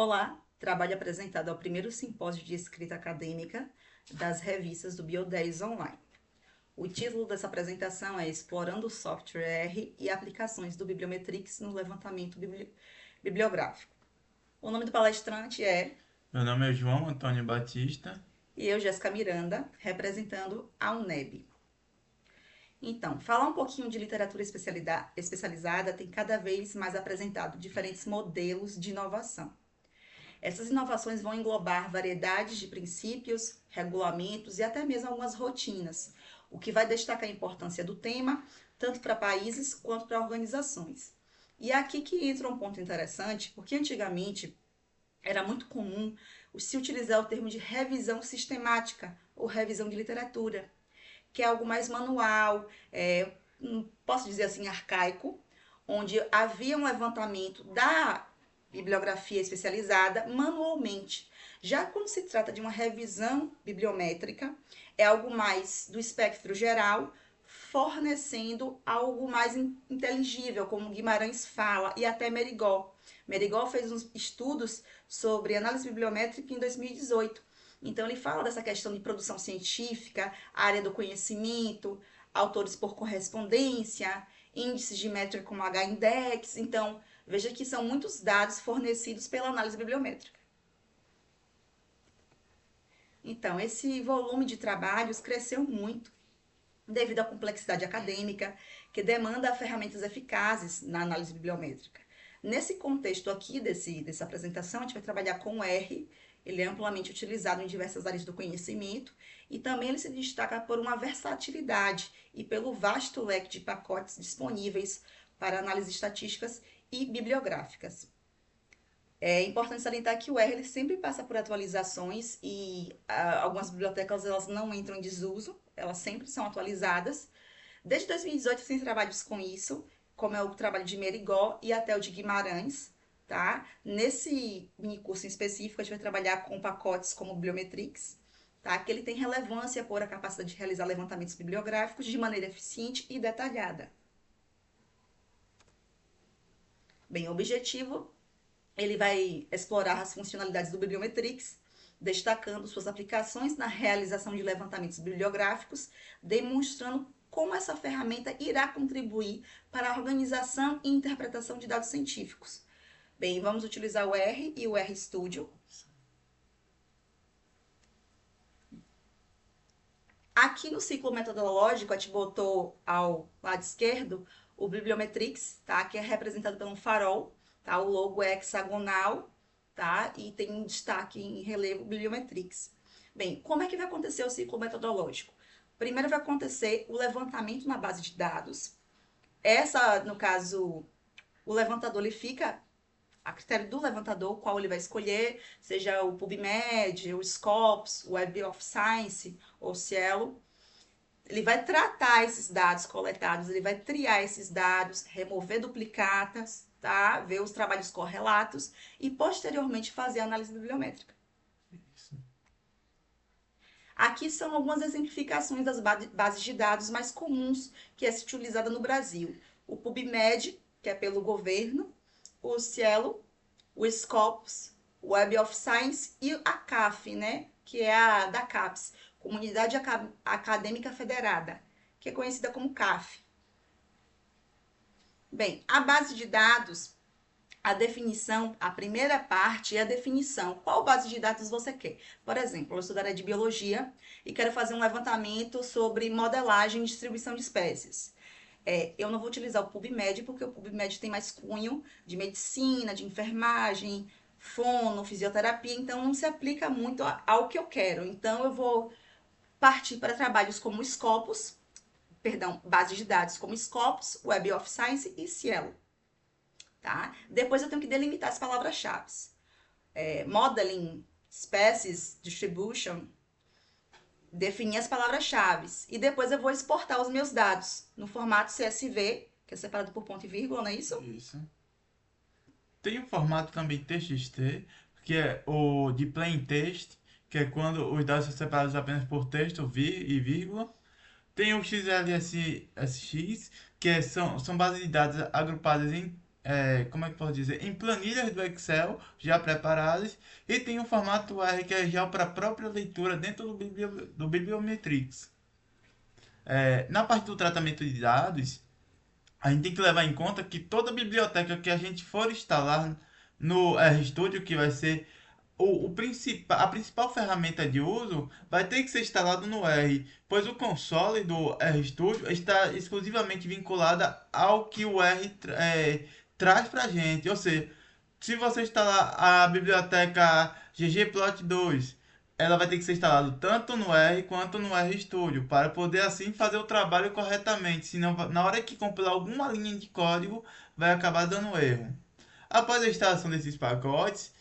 Olá, trabalho apresentado ao primeiro simpósio de escrita acadêmica das revistas do Bio10 Online. O título dessa apresentação é Explorando o Software R e aplicações do Bibliometrix no levantamento bibliográfico. O nome do palestrante é... Meu nome é João Antônio Batista. E eu, Jéssica Miranda, representando a UNEB. Então, falar um pouquinho de literatura especializada tem cada vez mais apresentado diferentes modelos de inovação. Essas inovações vão englobar variedades de princípios, regulamentos e até mesmo algumas rotinas, o que vai destacar a importância do tema, tanto para países quanto para organizações. E é aqui que entra um ponto interessante, porque antigamente era muito comum se utilizar o termo de revisão sistemática ou revisão de literatura, que é algo mais manual, posso dizer assim, arcaico, onde havia um levantamento da bibliografia especializada manualmente. Já quando se trata de uma revisão bibliométrica, é algo mais do espectro geral, fornecendo algo mais inteligível, como Guimarães fala, e até Merigol. Merigol fez uns estudos sobre análise bibliométrica em 2018. Então, ele fala dessa questão de produção científica, área do conhecimento, autores por correspondência, índices de métrica como H-index. Então, veja que são muitos dados fornecidos pela análise bibliométrica. Então, esse volume de trabalhos cresceu muito devido à complexidade acadêmica, que demanda ferramentas eficazes na análise bibliométrica. Nesse contexto aqui dessa apresentação, a gente vai trabalhar com o R. Ele é amplamente utilizado em diversas áreas do conhecimento e também ele se destaca por uma versatilidade e pelo vasto leque de pacotes disponíveis para análises estatísticas e bibliográficas. É importante salientar que o R ele sempre passa por atualizações e algumas bibliotecas elas não entram em desuso, elas sempre são atualizadas. Desde 2018 tem trabalhos com isso, como é o trabalho de Merigol e até o de Guimarães, tá? Nesse mini curso em específico, a gente vai trabalhar com pacotes como o Bibliometrix, tá? Que ele tem relevância por a capacidade de realizar levantamentos bibliográficos de maneira eficiente e detalhada. Bem, o objetivo, ele vai explorar as funcionalidades do Bibliometrix, destacando suas aplicações na realização de levantamentos bibliográficos, demonstrando como essa ferramenta irá contribuir para a organização e interpretação de dados científicos. Bem, vamos utilizar o R e o RStudio. Aqui no ciclo metodológico, a gente botou ao lado esquerdo o Bibliometrix, tá? Que é representado por um farol, tá? O logo é hexagonal, tá? E tem um destaque em relevo Bibliometrix. Bem, como é que vai acontecer o ciclo metodológico? Primeiro vai acontecer o levantamento na base de dados. Essa, no caso, o levantador ele fica a critério do levantador, qual ele vai escolher, seja o PubMed, o Scopus, o Web of Science ou Cielo. Ele vai tratar esses dados coletados, ele vai triar esses dados, remover duplicatas, tá? Ver os trabalhos correlatos e posteriormente fazer a análise bibliométrica. Isso. Aqui são algumas exemplificações das bases de dados mais comuns que é utilizada no Brasil. O PubMed, que é pelo governo, o Cielo, o Scopus, o Web of Science e a CAF, né? Que é a da CAPES, Comunidade Acadêmica Federada, que é conhecida como CAF. Bem, a base de dados, a definição, a primeira parte é a definição. Qual base de dados você quer? Por exemplo, eu sou da área de biologia e quero fazer um levantamento sobre modelagem e distribuição de espécies. Eu não vou utilizar o PubMed, porque o PubMed tem mais cunho de medicina, de enfermagem, fono, fisioterapia, então não se aplica muito ao que eu quero. Então eu vou partir para trabalhos como Scopus, bases de dados como Scopus, Web of Science e Cielo. Tá? Depois eu tenho que delimitar as palavras-chave. Modeling, Species, Distribution, definir as palavras-chave. E depois eu vou exportar os meus dados no formato CSV, que é separado por ponto e vírgula, não é isso? Isso. Tem um formato também TXT, que é o de plain text, que é quando os dados são separados apenas por texto e vírgula. Tem o XLSX, que são bases de dados agrupadas em como é que posso dizer, em planilhas do Excel já preparadas, e tem um formato R que é já para a própria leitura dentro do Bibliometrics. Na parte do tratamento de dados, a gente tem que levar em conta que toda biblioteca que a gente for instalar no RStudio, que vai ser a principal ferramenta de uso, vai ter que ser instalado no R, pois o console do RStudio está exclusivamente vinculado ao que o R traz para a gente. Ou seja, se você instalar a biblioteca ggplot2, ela vai ter que ser instalada tanto no R quanto no RStudio, para poder assim fazer o trabalho corretamente. Senão, na hora que compilar alguma linha de código, vai acabar dando erro. Após a instalação desses pacotes,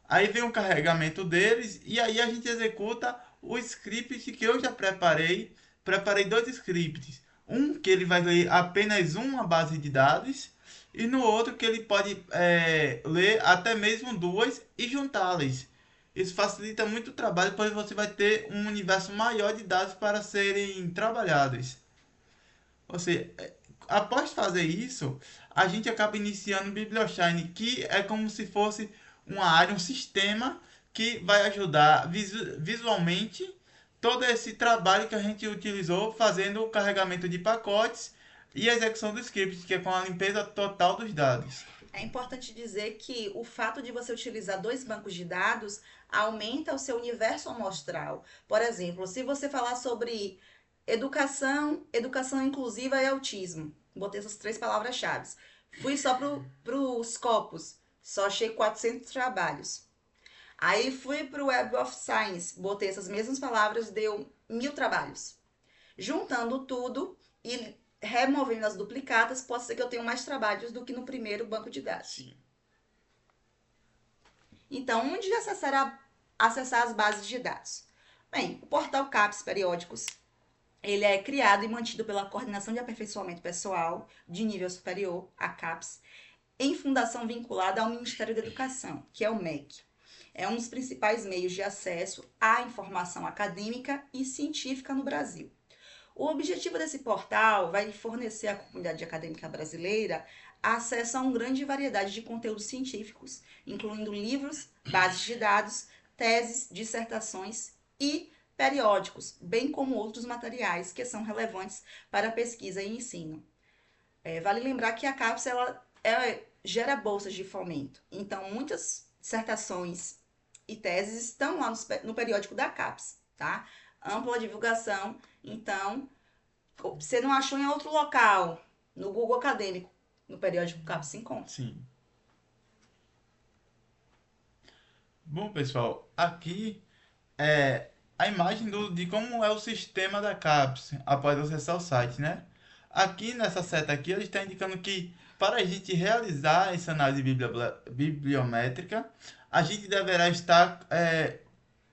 aí vem o carregamento deles e aí a gente executa o script que eu já preparei. Preparei dois scripts. Um que ele vai ler apenas uma base de dados e no outro que ele pode ler até mesmo duas e juntá-las. Isso facilita muito o trabalho, pois você vai ter um universo maior de dados para serem trabalhados. Ou seja, após fazer isso, a gente acaba iniciando o BiblioShine, que é como se fosse uma área, um sistema que vai ajudar visualmente todo esse trabalho que a gente utilizou fazendo o carregamento de pacotes e a execução do script, que é com a limpeza total dos dados. É importante dizer que o fato de você utilizar dois bancos de dados aumenta o seu universo amostral. Por exemplo, se você falar sobre educação, educação inclusiva e autismo, botei essas três palavras-chave. Fui só para os Scopus, só achei 400 trabalhos. Aí fui para o Web of Science, botei essas mesmas palavras, deu 1000 trabalhos. Juntando tudo e removendo as duplicatas, pode ser que eu tenha mais trabalhos do que no primeiro banco de dados. Sim. Então, onde acessar as bases de dados? Bem, o portal CAPES Periódicos, ele é criado e mantido pela Coordenação de Aperfeiçoamento Pessoal de Nível Superior, a CAPES, em fundação vinculada ao Ministério da Educação, que é o MEC. É um dos principais meios de acesso à informação acadêmica e científica no Brasil. O objetivo desse portal vai fornecer à comunidade acadêmica brasileira acesso a uma grande variedade de conteúdos científicos, incluindo livros, bases de dados, teses, dissertações e periódicos, bem como outros materiais que são relevantes para pesquisa e ensino. Vale lembrar que a CAPES gera bolsas de fomento, então muitas dissertações e teses estão lá no periódico da CAPES, tá? Ampla divulgação, então, você não achou em outro local, no Google Acadêmico, no periódico CAPES se encontra. Sim. Bom, pessoal, aqui é a imagem de como é o sistema da CAPES após acessar o site, né? Aqui nessa seta aqui, ele está indicando que para a gente realizar essa análise bibliométrica, a gente deverá estar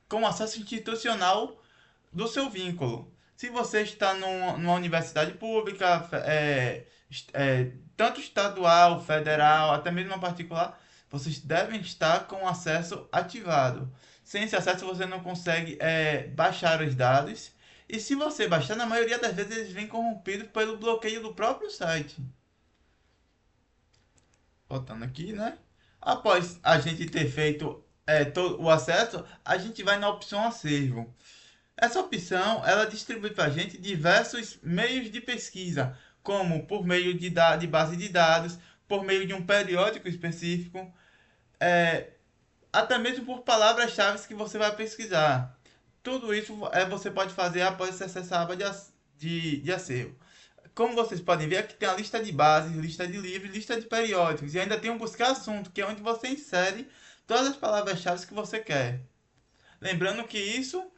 com acesso institucional do seu vínculo. Se você está numa universidade pública, tanto estadual, federal, até mesmo particular, vocês devem estar com acesso ativado. Sem esse acesso, você não consegue baixar os dados. E se você baixar, na maioria das vezes eles vêm corrompidos pelo bloqueio do próprio site. Voltando aqui, né? Após a gente ter feito todo o acesso, a gente vai na opção acervo. Essa opção, ela distribui para a gente diversos meios de pesquisa, como por meio de base de dados, por meio de um periódico específico, até mesmo por palavras-chave que você vai pesquisar. Tudo isso você pode fazer após acessar a aba de acervo. Como vocês podem ver, aqui tem a lista de bases, lista de livros, lista de periódicos. E ainda tem um buscar assunto, que é onde você insere todas as palavras-chave que você quer. Lembrando que isso,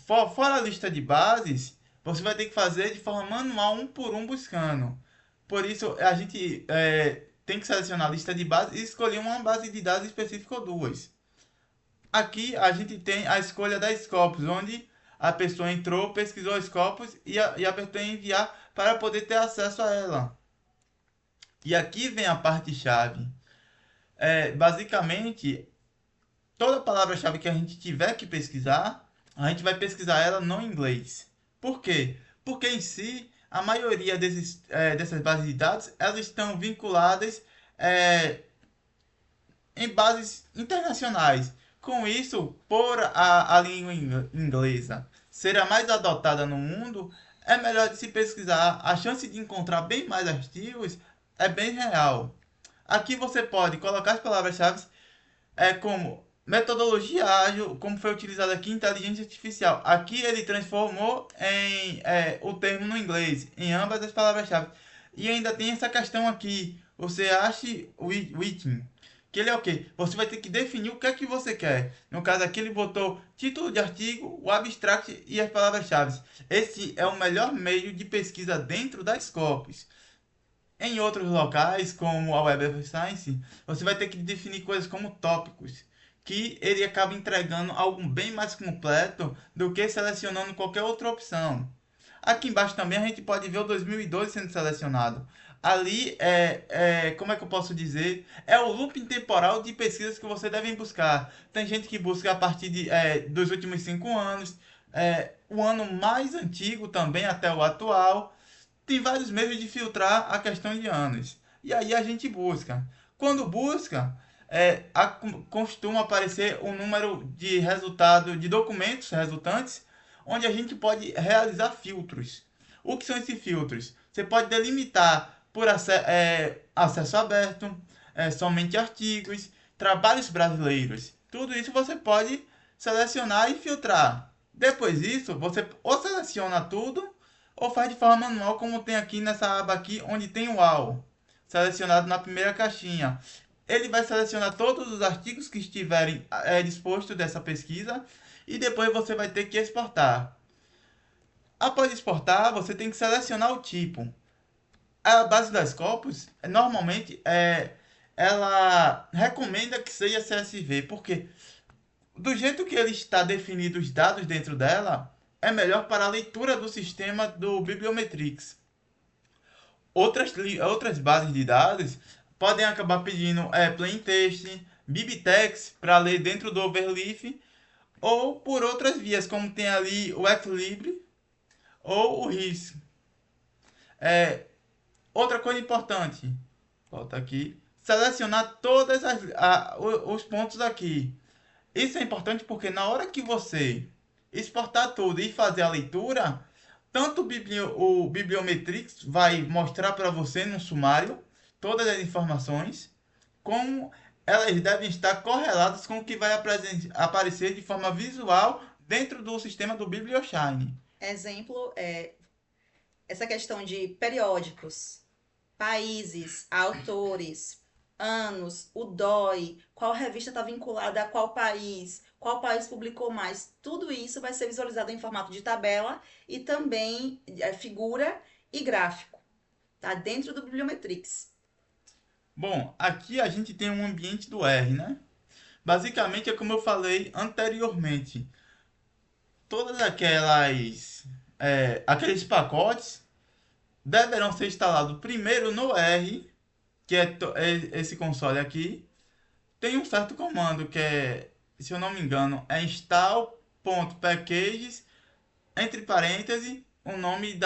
fora a lista de bases, você vai ter que fazer de forma manual, um por um, buscando. Por isso, a gente tem que selecionar a lista de bases e escolher uma base de dados específica ou duas. Aqui a gente tem a escolha da Scopus, onde a pessoa entrou, pesquisou a Scopus e apertou em enviar para poder ter acesso a ela. E aqui vem a parte-chave. Basicamente, toda palavra-chave que a gente tiver que pesquisar, a gente vai pesquisar ela no inglês. Por quê? Porque em si, a maioria dessas bases de dados, elas estão vinculadas é, em bases internacionais. Com isso, por a língua inglesa ser a mais adotada no mundo, é melhor de se pesquisar. A chance de encontrar bem mais artigos é bem real. Aqui você pode colocar as palavras-chave como metodologia ágil, como foi utilizado aqui, inteligência artificial. Aqui ele transformou o termo no inglês, em ambas as palavras-chave. E ainda tem essa questão aqui, você acha written, que ele é o quê? Você vai ter que definir o que é que você quer. No caso aqui ele botou título de artigo, o abstract e as palavras-chave. Esse é o melhor meio de pesquisa dentro da Scopus. Em outros locais, como a Web of Science, você vai ter que definir coisas como tópicos, que ele acaba entregando algo bem mais completo do que selecionando qualquer outra opção. Aqui embaixo também a gente pode ver o 2012 sendo selecionado. Ali como é que eu posso dizer? É o looping temporal de pesquisas que você deve buscar. Tem gente que busca a partir dos últimos 5 anos, o ano mais antigo também até o atual. Tem vários meios de filtrar a questão de anos. E aí a gente busca. Quando busca, costuma aparecer um número de resultado de documentos resultantes, onde a gente pode realizar filtros. O que são esses filtros? Você pode delimitar por acesso aberto, somente artigos, trabalhos brasileiros. Tudo isso você pode selecionar e filtrar. Depois disso, você ou seleciona tudo ou faz de forma manual, como tem aqui nessa aba aqui, onde tem o AL, selecionado na primeira caixinha. Ele vai selecionar todos os artigos que estiverem dispostos dessa pesquisa e depois você vai ter que exportar. Após exportar, você tem que selecionar o tipo. A base das Scopus, normalmente, ela recomenda que seja CSV, porque do jeito que ele está definido os dados dentro dela, é melhor para a leitura do sistema do Bibliometrics. Outras bases de dados podem acabar pedindo plain text, BibTeX para ler dentro do Overleaf, ou por outras vias, como tem ali o Xlibris ou o RIS. Outra coisa importante, volta aqui, selecionar todos os pontos aqui. Isso é importante porque na hora que você exportar tudo e fazer a leitura, tanto o Bibliometrics vai mostrar para você no sumário todas as informações, como elas devem estar correlatas com o que vai aparecer de forma visual dentro do sistema do BiblioShine. Exemplo é essa questão de periódicos, países, autores, anos, o DOI, qual revista está vinculada a qual país publicou mais. Tudo isso vai ser visualizado em formato de tabela e também figura e gráfico, tá? Dentro do Bibliometrics. Bom, aqui a gente tem um ambiente do R, né? Basicamente é como eu falei anteriormente. Todas aqueles pacotes deverão ser instalados primeiro no R, que é esse console aqui. Tem um certo comando que se eu não me engano, é install.packages, entre parênteses, o nome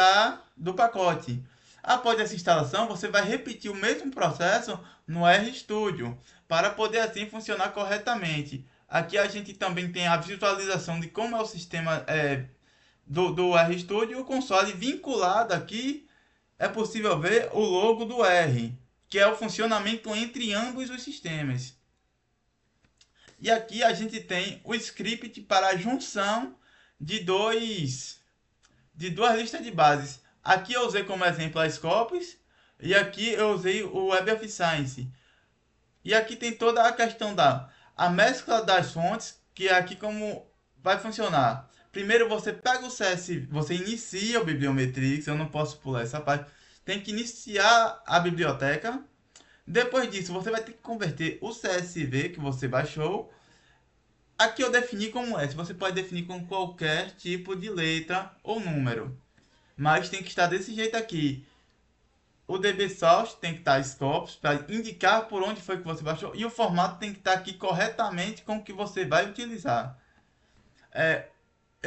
do pacote. Após essa instalação, você vai repetir o mesmo processo no RStudio, para poder assim funcionar corretamente. Aqui a gente também tem a visualização de como é o sistema do RStudio. O console vinculado aqui, é possível ver o logo do R, que é o funcionamento entre ambos os sistemas. E aqui a gente tem o script para a junção de duas listas de bases. Aqui eu usei como exemplo a Scopus e aqui eu usei o Web of Science. E aqui tem toda a questão a mescla das fontes, que é aqui como vai funcionar. Primeiro você pega o CSV, você inicia o Bibliometrics, eu não posso pular essa parte. Tem que iniciar a biblioteca. Depois disso, você vai ter que converter o CSV que você baixou. Aqui eu defini como S. Você pode definir com qualquer tipo de letra ou número. Mas tem que estar desse jeito aqui. O DB Source tem que estar Scopus para indicar por onde foi que você baixou. E o formato tem que estar aqui corretamente com o que você vai utilizar.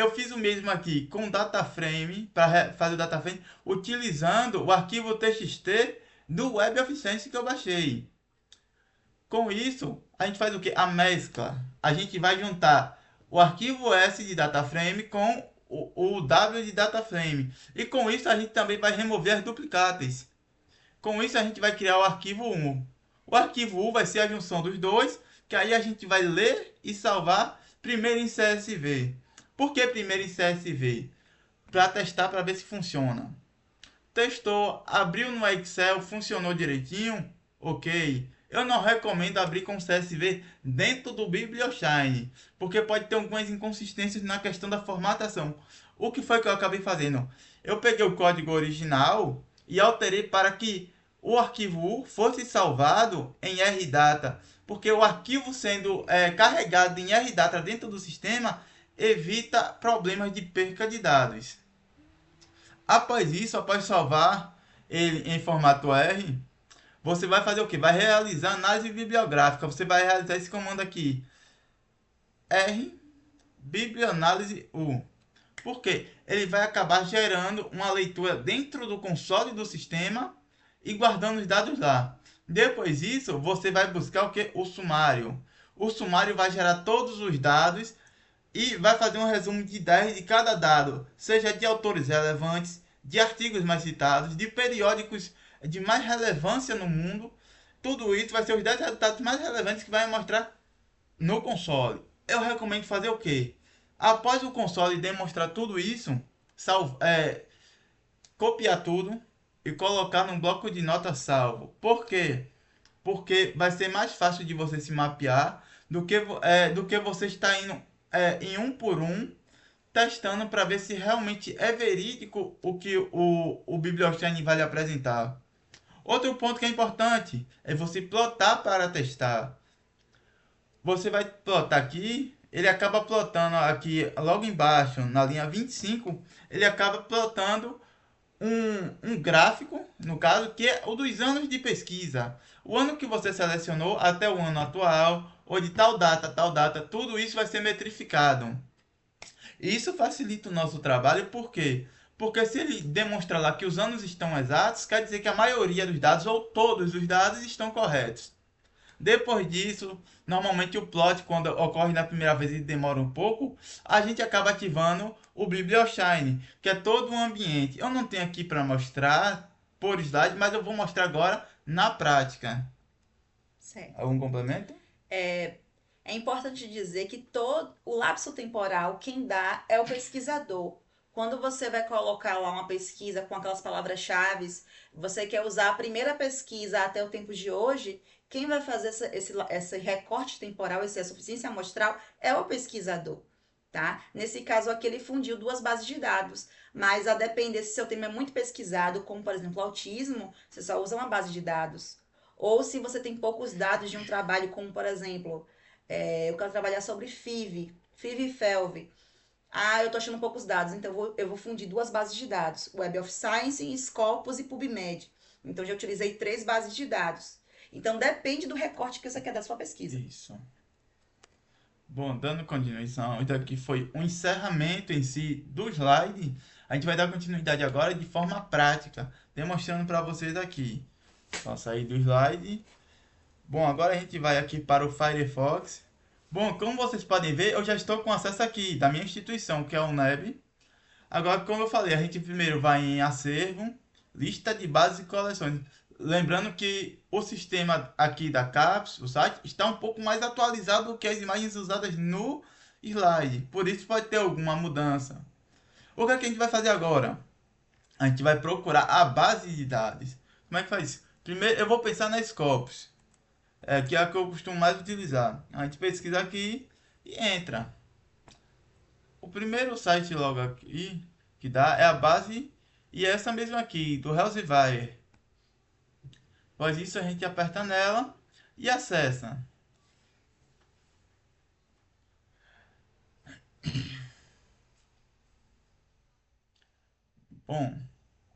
eu fiz o mesmo aqui com o DataFrame, para fazer o DataFrame, utilizando o arquivo TXT do Web of Science que eu baixei. Com isso, a gente faz o que? A mescla. A gente vai juntar o arquivo S de DataFrame com o W de DataFrame. E com isso, a gente também vai remover as duplicatas. Com isso, a gente vai criar o arquivo U. O arquivo U vai ser a junção dos dois, que aí a gente vai ler e salvar primeiro em CSV. Por que primeiro em CSV? Para testar, para ver se funciona. Testou, abriu no Excel, funcionou direitinho? Ok. Eu não recomendo abrir com CSV dentro do BiblioShine, porque pode ter algumas inconsistências na questão da formatação. O que foi que eu acabei fazendo? Eu peguei o código original e alterei para que o arquivo U fosse salvado em RData, porque o arquivo sendo carregado em RData dentro do sistema evita problemas de perca de dados. Após isso, após salvar ele em formato R, você vai fazer o que? Vai realizar análise bibliográfica. Você vai realizar esse comando aqui. R, biblioanálise U. Por quê? Ele vai acabar gerando uma leitura dentro do console do sistema e guardando os dados lá. Depois disso, você vai buscar o que? O sumário. O sumário vai gerar todos os dados e vai fazer um resumo de 10 de cada dado, seja de autores relevantes, de artigos mais citados, de periódicos de mais relevância no mundo. Tudo isso vai ser os 10 resultados mais relevantes que vai mostrar no console. Eu recomendo fazer o quê? Após o console demonstrar tudo isso, copiar tudo e colocar num bloco de notas salvo. Por quê? Porque vai ser mais fácil de você se mapear do que você estar indo em um por um, testando para ver se realmente é verídico o que o BiblioShine vai lhe apresentar. Outro ponto que é importante é você plotar para testar. Você vai plotar aqui, ele acaba plotando aqui logo embaixo, na linha 25, ele acaba plotando um gráfico, no caso, que é o dos anos de pesquisa. O ano que você selecionou até o ano atual, ou de tal data, tudo isso vai ser metrificado. E isso facilita o nosso trabalho, por quê? Porque se ele demonstrar lá que os anos estão exatos, quer dizer que a maioria dos dados, ou todos os dados, estão corretos. Depois disso, normalmente o plot, quando ocorre na primeira vez e demora um pouco, a gente acaba ativando o BiblioShine, que é todo um ambiente. Eu não tenho aqui para mostrar por slide, mas eu vou mostrar agora na prática. Certo. Algum complemento? É importante dizer que todo o lapso temporal, quem dá é o pesquisador. Quando você vai colocar lá uma pesquisa com aquelas palavras-chave, você quer usar a primeira pesquisa até o tempo de hoje, quem vai fazer esse recorte temporal, essa suficiência amostral, é o pesquisador, tá? Nesse caso aqui, ele fundiu duas bases de dados, mas a depender se seu tema é muito pesquisado, como por exemplo autismo, você só usa uma base de dados. Ou se você tem poucos dados de um trabalho, como por exemplo, eu quero trabalhar sobre FIV e FELV. Ah, eu tô achando poucos dados, então eu vou fundir duas bases de dados, Web of Science, Scopus e PubMed. Então já utilizei 3 bases de dados. Então depende do recorte que você quer da sua pesquisa. Isso. Bom, dando continuação, isso aqui foi um encerramento em si do slide. A gente vai dar continuidade agora de forma prática, demonstrando para vocês aqui. Só sair do slide. Bom, agora a gente vai aqui para o Firefox. Bom, como vocês podem ver, eu já estou com acesso aqui da minha instituição, que é a UNEB. Agora, como eu falei, a gente primeiro vai em acervo, lista de bases e coleções. Lembrando que o sistema aqui da CAPES, o site, está um pouco mais atualizado do que as imagens usadas no slide. Por isso pode ter alguma mudança. O que é que a gente vai fazer agora? A gente vai procurar a base de dados. Como é que faz isso? Primeiro eu vou pensar na Scopus, que é a que eu costumo mais utilizar. A gente pesquisa aqui e entra. O primeiro site logo aqui que dá é a base e é essa mesma aqui, do Elsevier. Após isso a gente aperta nela e acessa. Bom,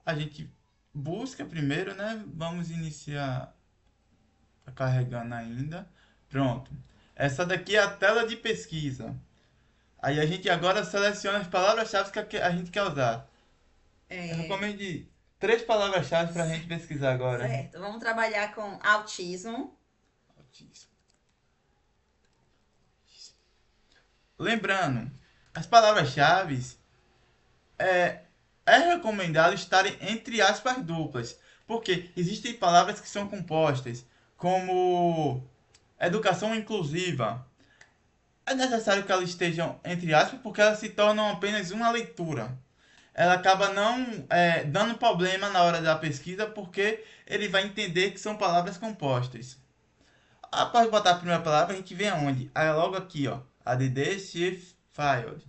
a gente busca primeiro, né? Vamos iniciar. Tá carregando ainda. Pronto. Essa daqui é a tela de pesquisa. Aí a gente agora seleciona as palavras-chave que a gente quer usar. Eu É, recomendo de 3 palavras-chave para a gente pesquisar agora. certo. Vamos trabalhar com autismo. Autismo. Lembrando, as palavras-chave é, é recomendado estarem entre aspas duplas, porque existem palavras que são compostas, como educação inclusiva. É necessário que elas estejam entre aspas, porque elas se tornam apenas uma leitura. Ela acaba não dando problema na hora da pesquisa, porque ele vai entender que são palavras compostas. Após botar a primeira palavra, a gente vem aonde? Aí logo aqui, ó, ADD Shift Filed.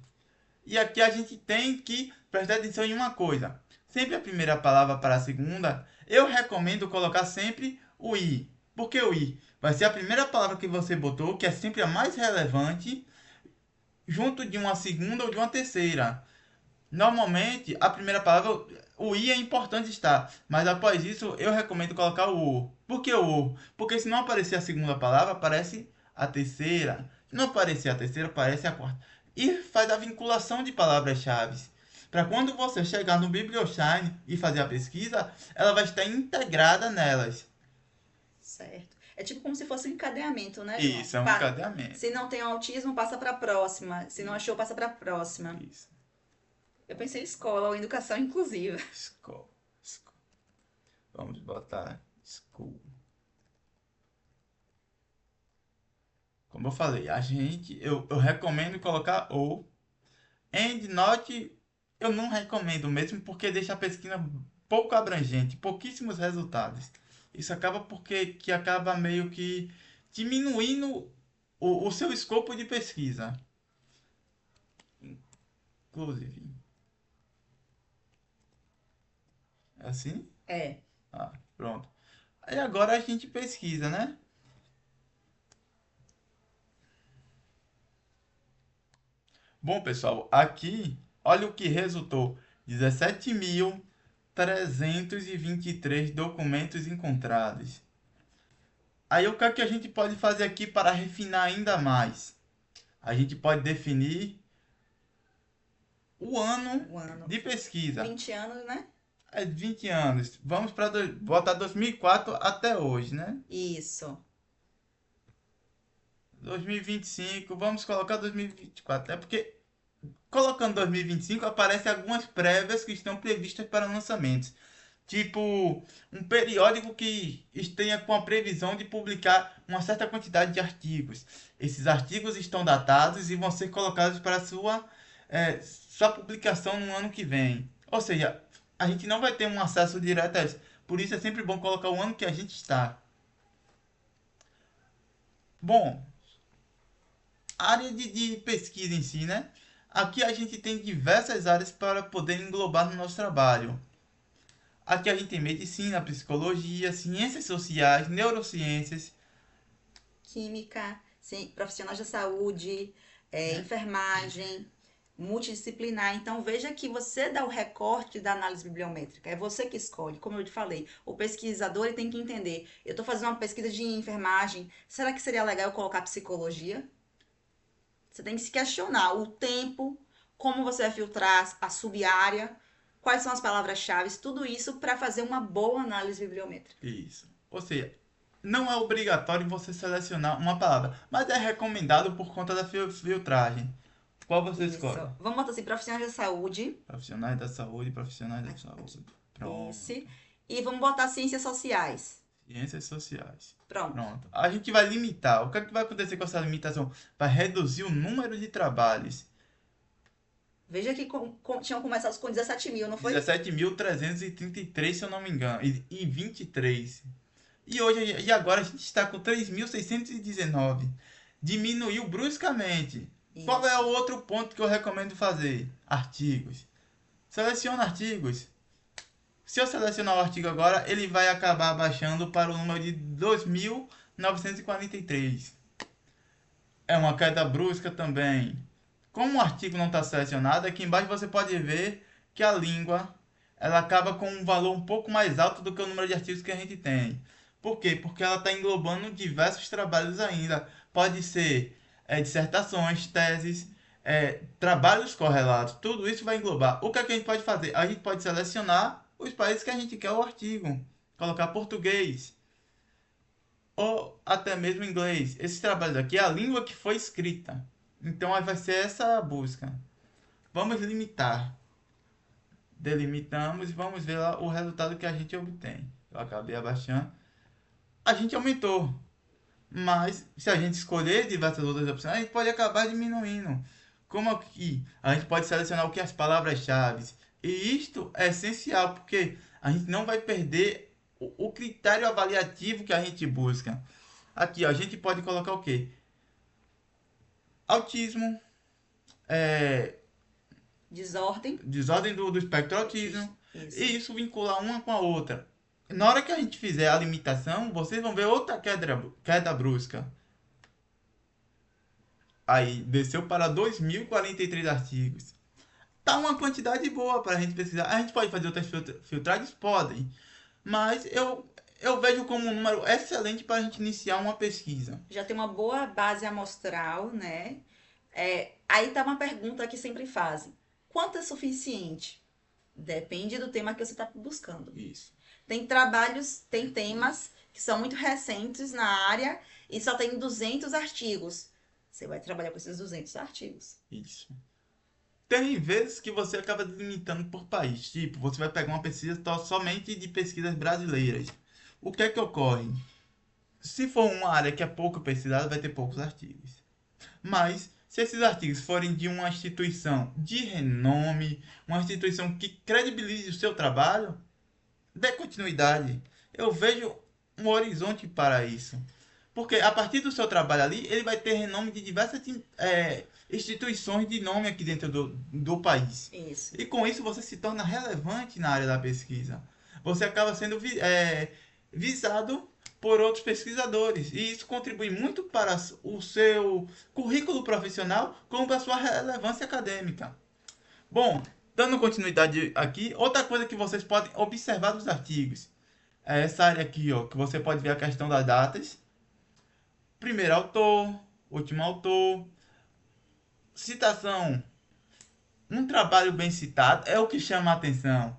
E aqui a gente tem que prestar atenção em uma coisa. Sempre a primeira palavra para a segunda, eu recomendo colocar sempre o I. Por que o I? Vai ser a primeira palavra que você botou, que é sempre a mais relevante, junto de uma segunda ou de uma terceira. Normalmente, a primeira palavra, o I é importante estar, mas após isso eu recomendo colocar o O. Por que o O? Porque se não aparecer a segunda palavra, aparece a terceira. Se não aparecer a terceira, aparece a quarta. E faz a vinculação de palavras-chave. Para quando você chegar no BiblioShine e fazer a pesquisa, ela vai estar integrada nelas. Certo. É tipo como se fosse um encadeamento, né, João? Isso, é um encadeamento. Se não tem autismo, passa para a próxima. Se não achou, passa para a próxima. Isso. Eu pensei em escola ou educação inclusiva. School. School. Vamos botar school. Como eu falei, eu recomendo colocar ou. And not, eu não recomendo mesmo, porque deixa a pesquisa pouco abrangente, pouquíssimos resultados. Isso acaba que acaba meio que diminuindo o seu escopo de pesquisa. Inclusive. É assim? É. Ah, pronto. Aí agora a gente pesquisa, né? Bom, pessoal, aqui, olha o que resultou. 17.323 documentos encontrados. Aí o que é que a gente pode fazer aqui para refinar ainda mais? A gente pode definir o ano O ano. de pesquisa. 20 anos, né? É 20 anos. Vamos para botar 2004 até hoje, né? Isso. 2025, vamos colocar 2024. É porque colocando 2025 aparecem algumas prévias que estão previstas para lançamentos. Tipo, um periódico que esteja com a previsão de publicar uma certa quantidade de artigos. Esses artigos estão datados e vão ser colocados para sua publicação no ano que vem. Ou seja, a gente não vai ter um acesso direto a isso. Por isso é sempre bom colocar o ano que a gente está. Bom, a área de pesquisa em si, né? Aqui a gente tem diversas áreas para poder englobar no nosso trabalho. Aqui a gente tem medicina, psicologia, ciências sociais, neurociências. Química, sim, profissionais da saúde, enfermagem, multidisciplinar. Então, veja que você dá o recorte da análise bibliométrica. É você que escolhe. Como eu te falei, o pesquisador ele tem que entender. Eu estou fazendo uma pesquisa de enfermagem. Será que seria legal eu colocar psicologia? Você tem que se questionar o tempo, como você vai filtrar a sub-área, quais são as palavras-chave, tudo isso para fazer uma boa análise bibliométrica. Isso. Ou seja, não é obrigatório você selecionar uma palavra, mas é recomendado por conta da filtragem. Qual você Isso. escolhe? Vamos botar assim, profissionais da saúde. Profissionais da saúde, profissionais da saúde. Pronto. Esse. E vamos botar ciências sociais. Ciências sociais. Pronto. Pronto. A gente vai limitar. O que é que vai acontecer com essa limitação? Vai reduzir o número de trabalhos. Veja que tinham começado com 17 mil, não foi? 17.333, se eu não me engano. E 23. E hoje e agora a gente está com 3.619. Diminuiu bruscamente. Isso. Qual é o outro ponto que eu recomendo fazer? Artigos. Seleciona artigos. Se eu selecionar o artigo agora, ele vai acabar baixando para o número de 2.943. É uma queda brusca também. Como o artigo não está selecionado, aqui embaixo você pode ver que a língua ela acaba com um valor um pouco mais alto do que o número de artigos que a gente tem. Por quê? Porque ela está englobando diversos trabalhos ainda. Pode ser dissertações, teses, trabalhos correlatos, tudo isso vai englobar. O que é que a gente pode fazer? A gente pode selecionar os países que a gente quer o artigo, colocar português ou até mesmo inglês. Esse trabalho aqui é a língua que foi escrita. Então aí vai ser essa a busca. Vamos limitar. Delimitamos e vamos ver lá o resultado que a gente obtém. Eu acabei abaixando. A gente aumentou. Mas se a gente escolher diversas outras opções, a gente pode acabar diminuindo. Como aqui, a gente pode selecionar o que as palavras-chave. E isto é essencial, porque a gente não vai perder o critério avaliativo que a gente busca. Aqui, ó, a gente pode colocar o quê? Autismo, é, Desordem. desordem do espectro Isso. autismo. E isso vincula uma com a outra. Na hora que a gente fizer a limitação, vocês vão ver outra queda brusca. Aí desceu para 2043 artigos. Tá uma quantidade boa para a gente pesquisar. A gente pode fazer outras filtragens? Podem. Mas eu vejo como um número excelente para a gente iniciar uma pesquisa. Já tem uma boa base amostral, né? Aí tá uma pergunta que sempre fazem. Quanto é suficiente? Depende do tema que você está buscando. Isso. Tem trabalhos, tem temas que são muito recentes na área e só tem 200 artigos. Você vai trabalhar com esses 200 artigos. Isso. Tem vezes que você acaba limitando por país. Tipo, você vai pegar uma pesquisa somente de pesquisas brasileiras. O que é que ocorre? Se for uma área que é pouco pesquisada, vai ter poucos artigos. Mas, se esses artigos forem de uma instituição de renome, uma instituição que credibilize o seu trabalho, dê continuidade. Eu vejo um horizonte para isso. Porque a partir do seu trabalho ali, ele vai ter renome de diversas instituições de nome aqui dentro do país. Isso. E com isso você se torna relevante na área da pesquisa. Você acaba sendo visado por outros pesquisadores. E isso contribui muito para o seu currículo profissional, como para a sua relevância acadêmica. Bom, dando continuidade aqui, outra coisa que vocês podem observar dos artigos é essa área aqui, ó, que você pode ver a questão das datas. Primeiro autor, último autor, citação. Um trabalho bem citado é o que chama a atenção.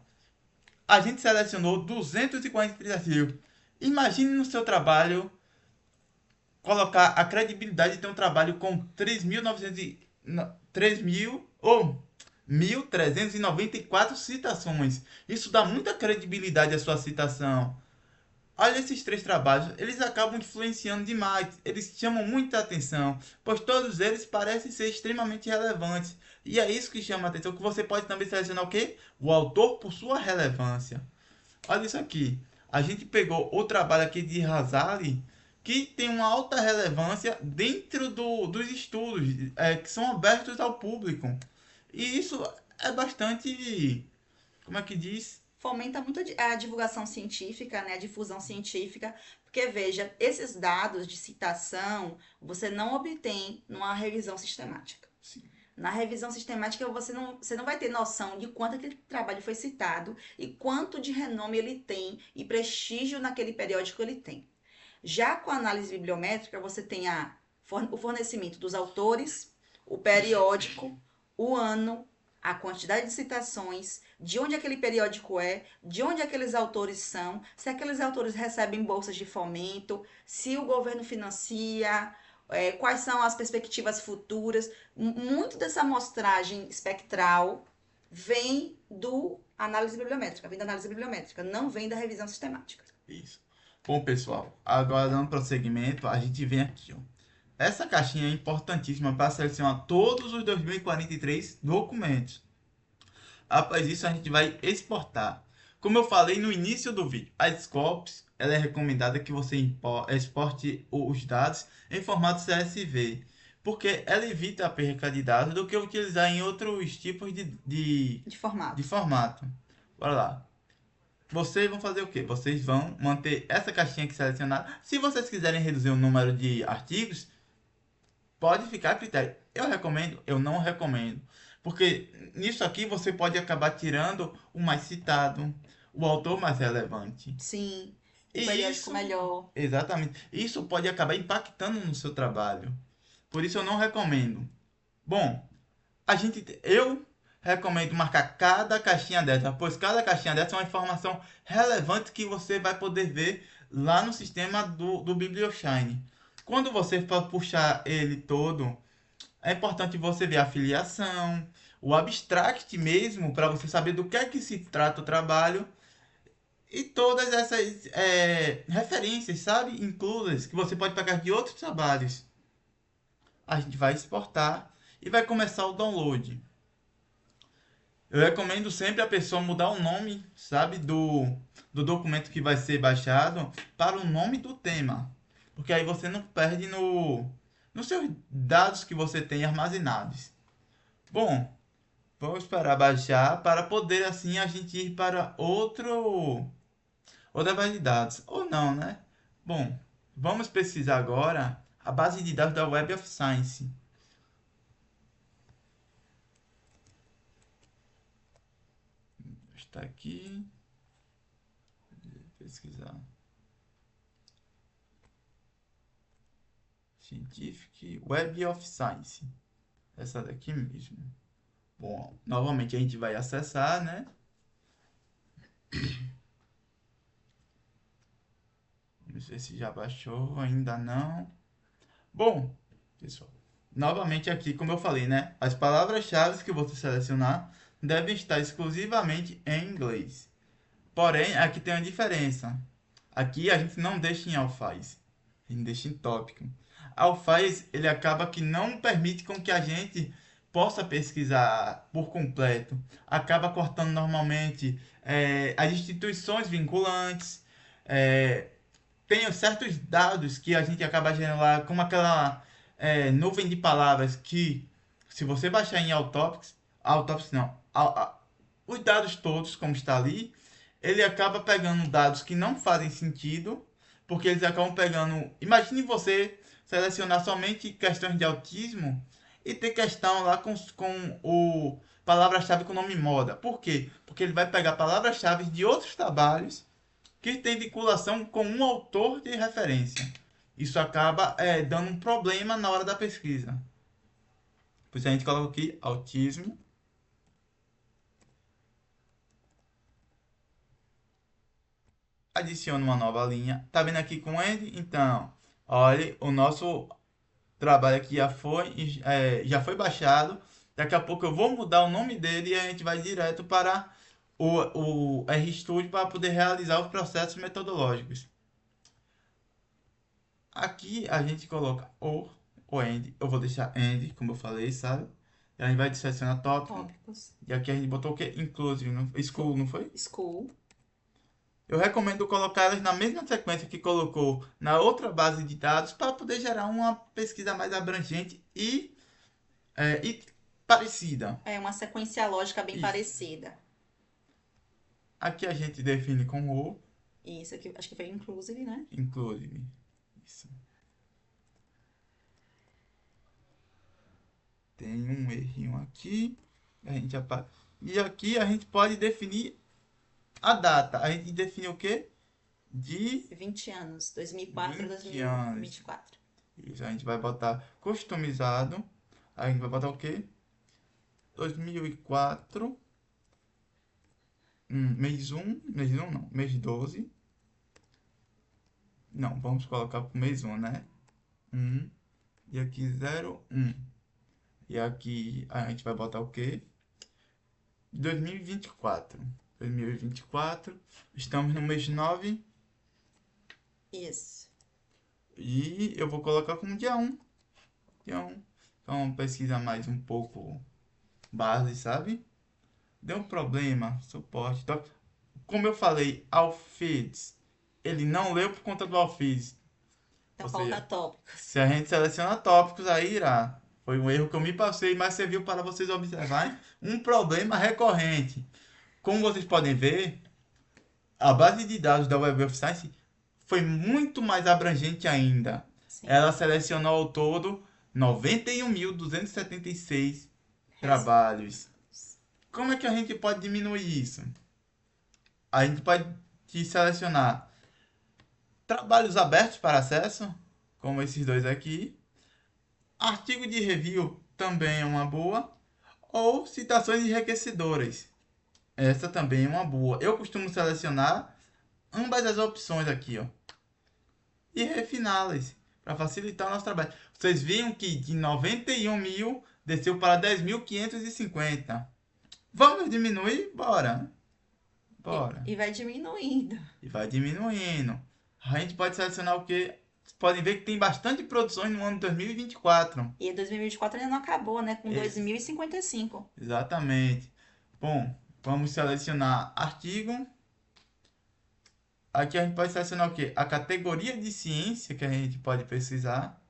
A gente selecionou 243 artigos. Imagine no seu trabalho colocar a credibilidade de ter um trabalho com 3.000 ou 1.394 citações. Isso dá muita credibilidade à sua citação. Olha, esses três trabalhos, eles acabam influenciando demais, eles chamam muita atenção, pois todos eles parecem ser extremamente relevantes. E é isso que chama a atenção, que você pode também selecionar o quê? O autor por sua relevância. Olha isso aqui. A gente pegou o trabalho aqui de Razali, que tem uma alta relevância dentro dos estudos que são abertos ao público. E isso é bastante, como é que diz? Fomenta muito a divulgação científica, né, a difusão científica, porque veja, esses dados de citação você não obtém numa revisão sistemática. Sim. Na revisão sistemática você não vai ter noção de quanto aquele trabalho foi citado e quanto de renome ele tem e prestígio naquele periódico ele tem. Já com a análise bibliométrica, você tem o fornecimento dos autores, o periódico, o ano, a quantidade de citações, de onde aquele periódico é, de onde aqueles autores são, se aqueles autores recebem bolsas de fomento, se o governo financia, quais são as perspectivas futuras. Muito dessa amostragem espectral vem do análise bibliométrica, vem da análise bibliométrica, não vem da revisão sistemática. Isso. Bom, pessoal, agora dando prosseguimento, a gente vem aqui, ó. Essa caixinha é importantíssima para selecionar todos os 2043 documentos. Após isso, a gente vai exportar. Como eu falei no início do vídeo, a Scopus ela é recomendada que você exporte os dados em formato CSV, porque ela evita a perda de dados do que utilizar em outros tipos de formato. Bora lá. Vocês vão fazer o quê? Vocês vão manter essa caixinha aqui selecionada. Se vocês quiserem reduzir o número de artigos, pode ficar a critério. Eu recomendo, eu não recomendo. Porque nisso aqui você pode acabar tirando o mais citado, o autor mais relevante. Sim, o periódico melhor. Exatamente. Isso pode acabar impactando no seu trabalho. Por isso eu não recomendo. Bom, Eu recomendo marcar cada caixinha dessa, pois cada caixinha dessa é uma informação relevante que você vai poder ver lá no sistema do BiblioShine. Quando você for puxar ele todo, é importante você ver a filiação, o abstract mesmo, para você saber do que se trata o trabalho e todas essas referências, sabe, inclusas, que você pode pegar de outros trabalhos. A gente vai exportar e vai começar o download. Eu recomendo sempre a pessoa mudar o nome, sabe, do documento que vai ser baixado para o nome do tema. Porque aí você não perde nos seus dados que você tem armazenados. Bom, vou esperar baixar para poder assim a gente ir para outra base de dados. Ou não, né? Bom, vamos pesquisar agora a base de dados da Web of Science. Está aqui. Pesquisar. Scientific Web of Science. Essa daqui mesmo. Bom, novamente a gente vai acessar, né? Vamos ver se já baixou, ainda não. Bom, pessoal, novamente aqui, como eu falei, né? As palavras-chave que você selecionar devem estar exclusivamente em inglês. Porém, aqui tem uma diferença. Aqui a gente não deixa em alfaz, a gente deixa em tópico. Alfaz, ele acaba que não permite com que a gente possa pesquisar por completo. Acaba cortando normalmente as instituições vinculantes, é, tem certos dados que a gente acaba gerando lá, como aquela nuvem de palavras que, se você baixar em Autopics não, os dados todos, como está ali, ele acaba pegando dados que não fazem sentido, porque eles acabam pegando. Imagine você selecionar somente questões de autismo e ter questão lá com o palavra-chave com o nome moda. Por quê? Porque ele vai pegar palavras-chave de outros trabalhos que tem vinculação com um autor de referência. Isso acaba dando um problema na hora da pesquisa. Por isso a gente coloca aqui autismo. Adiciona uma nova linha. Tá vendo aqui com end? Então, olha, o nosso trabalho aqui já foi baixado. Daqui a pouco eu vou mudar o nome dele e a gente vai direto para o RStudio para poder realizar os processos metodológicos. Aqui a gente coloca o end. Eu vou deixar end, como eu falei, sabe? E a gente vai selecionar tópicos. E aqui a gente botou o quê? Inclusive, school, não foi? School. Eu recomendo colocar elas na mesma sequência que colocou na outra base de dados para poder gerar uma pesquisa mais abrangente e parecida. É uma sequência lógica bem Isso. parecida. Aqui a gente define com o. Isso aqui, acho que foi inclusive, né? Inclusive. Isso. Tem um errinho aqui. E aqui a gente pode definir a data. A gente define o quê? De 20 anos, 2004 a 20 anos. 2024. Isso, a gente vai botar customizado. A gente vai botar o quê? 2004. Mês 1. Mês 1 não. Mês 12. Não, vamos colocar pro mês 1, né? 1. E aqui 0, 1. E aqui a gente vai botar o quê? 2024. 2024. Estamos no mês 9. Isso. E eu vou colocar como dia 1. Dia 1. Então, pesquisa mais um pouco base, sabe? Deu um problema, suporte. Então, como eu falei, Alfides, ele não leu por conta do Alfides. Então, coloca tópicos. Se a gente seleciona tópicos, aí irá. Foi um erro que eu me passei, mas serviu para vocês observarem um problema recorrente. Como vocês podem ver, a base de dados da Web of Science foi muito mais abrangente ainda. Sim. Ela selecionou ao todo 91.276 trabalhos. Como é que a gente pode diminuir isso? A gente pode selecionar trabalhos abertos para acesso, como esses dois aqui. Artigo de review também é uma boa. ou citações enriquecedoras. Essa também é uma boa. Eu costumo selecionar ambas as opções aqui, ó, e refiná-las para facilitar o nosso trabalho. Vocês viram que de 91 mil desceu para 10.550. Vamos diminuir? Bora. Bora. E vai diminuindo. E vai diminuindo. A gente pode selecionar o que? Vocês podem ver que tem bastante produções no ano 2024. E 2024 ainda não acabou, né? Com É. 2055. Exatamente. Bom, vamos selecionar artigo. Aqui a gente pode selecionar o quê? A categoria de ciência que a gente pode pesquisar.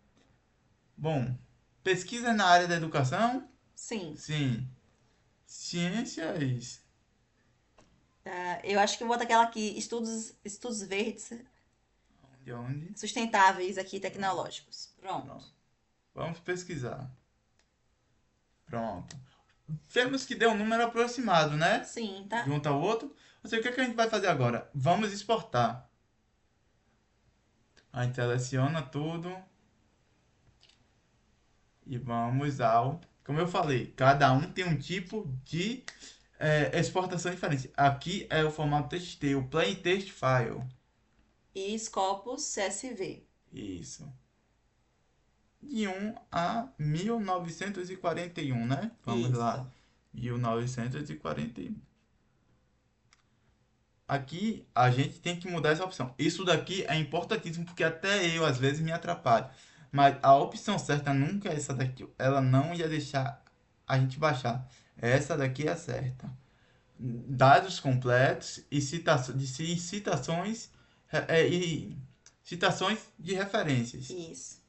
Bom, pesquisa na área da educação? Sim. Sim. Ciências. Eu acho que eu vou botar aquela aqui, estudos verdes De onde? sustentáveis aqui tecnológicos. Pronto. Pronto. Vamos pesquisar. Pronto. Vemos que deu um número aproximado, né? Sim, tá? Junto ao outro. Ou seja, o que é que a gente vai fazer agora? Vamos exportar. A gente seleciona tudo. E vamos ao... Como eu falei, cada um tem um tipo de exportação diferente. Aqui é o formato TXT, o Plain Text File. E Scopus CSV. Isso. De 1 a 1941, né? Vamos Isso. lá. 1941. Aqui a gente tem que mudar essa opção. Isso daqui é importantíssimo porque até eu às vezes me atrapalho. Mas a opção certa nunca é essa daqui. Ela não ia deixar a gente baixar. Essa daqui é a certa. Dados completos e citações e citações de referências. Isso.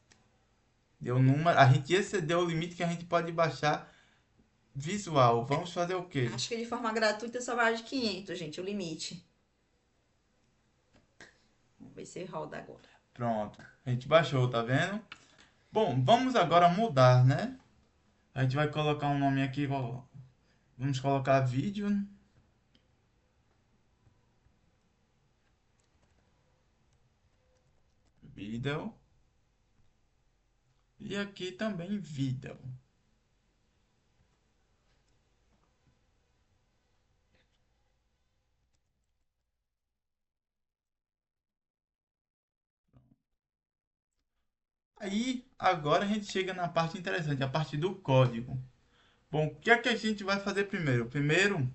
Deu número. A gente excedeu o limite que a gente pode baixar visual. Vamos fazer o quê? Acho que de forma gratuita só vai de 500, gente, o limite. Vamos ver se roda agora. Pronto. A gente baixou, tá vendo? Bom, vamos agora mudar, né? A gente vai colocar um nome aqui. Vamos colocar vídeo. Video. E aqui também video. Aí, agora a gente chega na parte interessante, a parte do código. Bom, o que é que a gente vai fazer primeiro? Primeiro,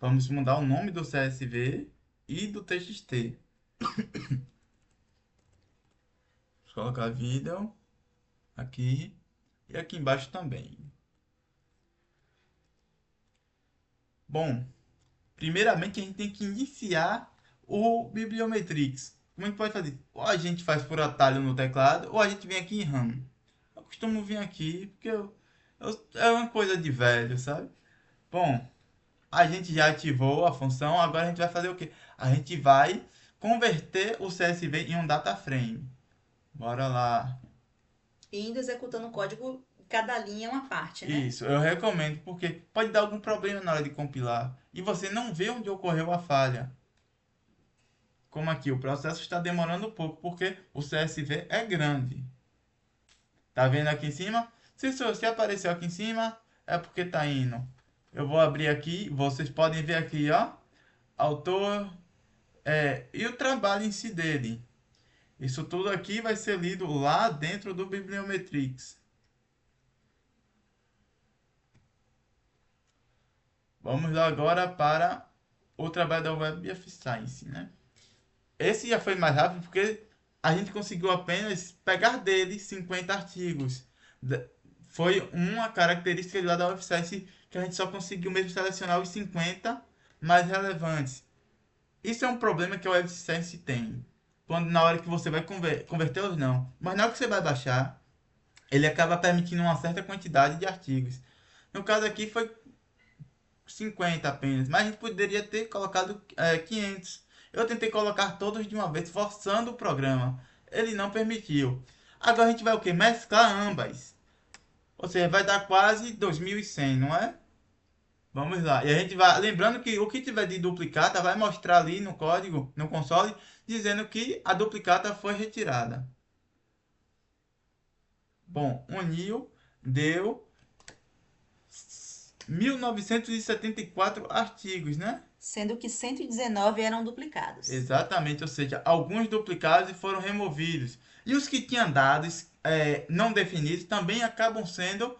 vamos mudar o nome do CSV e do TXT. Vou colocar video aqui e aqui embaixo também. Bom, primeiramente a gente tem que iniciar o Bibliometrix. Como a gente pode fazer? Ou a gente faz por atalho no teclado, ou a gente vem aqui em RAM. Eu costumo vir aqui porque é uma coisa de velho, sabe? Bom, a gente já ativou a função, agora a gente vai fazer o quê? A gente vai converter o CSV em um data frame. Bora lá. E indo executando o código, cada linha é uma parte, né? Isso, eu recomendo, porque pode dar algum problema na hora de compilar e você não vê onde ocorreu a falha. Como aqui, o processo está demorando um pouco, porque o CSV é grande. Tá vendo aqui em cima? Se apareceu aqui em cima, é porque tá indo. Eu vou abrir aqui, vocês podem ver aqui, ó, autor e o trabalho em si dele. Isso tudo aqui vai ser lido lá dentro do Bibliometrix. Vamos lá agora para o trabalho da Web of Science, né? Esse já foi mais rápido porque a gente conseguiu apenas pegar dele 50 artigos. Foi uma característica lá da Web of Science que a gente só conseguiu mesmo selecionar os 50 mais relevantes. Isso é um problema que a Web of Science tem. Quando, na hora que você vai converter ou não. Mas na hora que você vai baixar, ele acaba permitindo uma certa quantidade de artigos. No caso aqui foi 50 apenas, mas a gente poderia ter colocado 500. Eu tentei colocar todos de uma vez, forçando o programa. Ele não permitiu. Agora a gente vai o que? Mesclar ambas. Ou seja, vai dar quase 2100, não é? Vamos lá. E a gente vai... Lembrando que o que tiver de duplicata vai mostrar ali no código, no console, dizendo que a duplicata foi retirada. Bom, uniu, deu 1974 artigos, né? Sendo que 119 eram duplicados. Exatamente, ou seja, alguns duplicados foram removidos. E os que tinham dados não definidos também acabam sendo,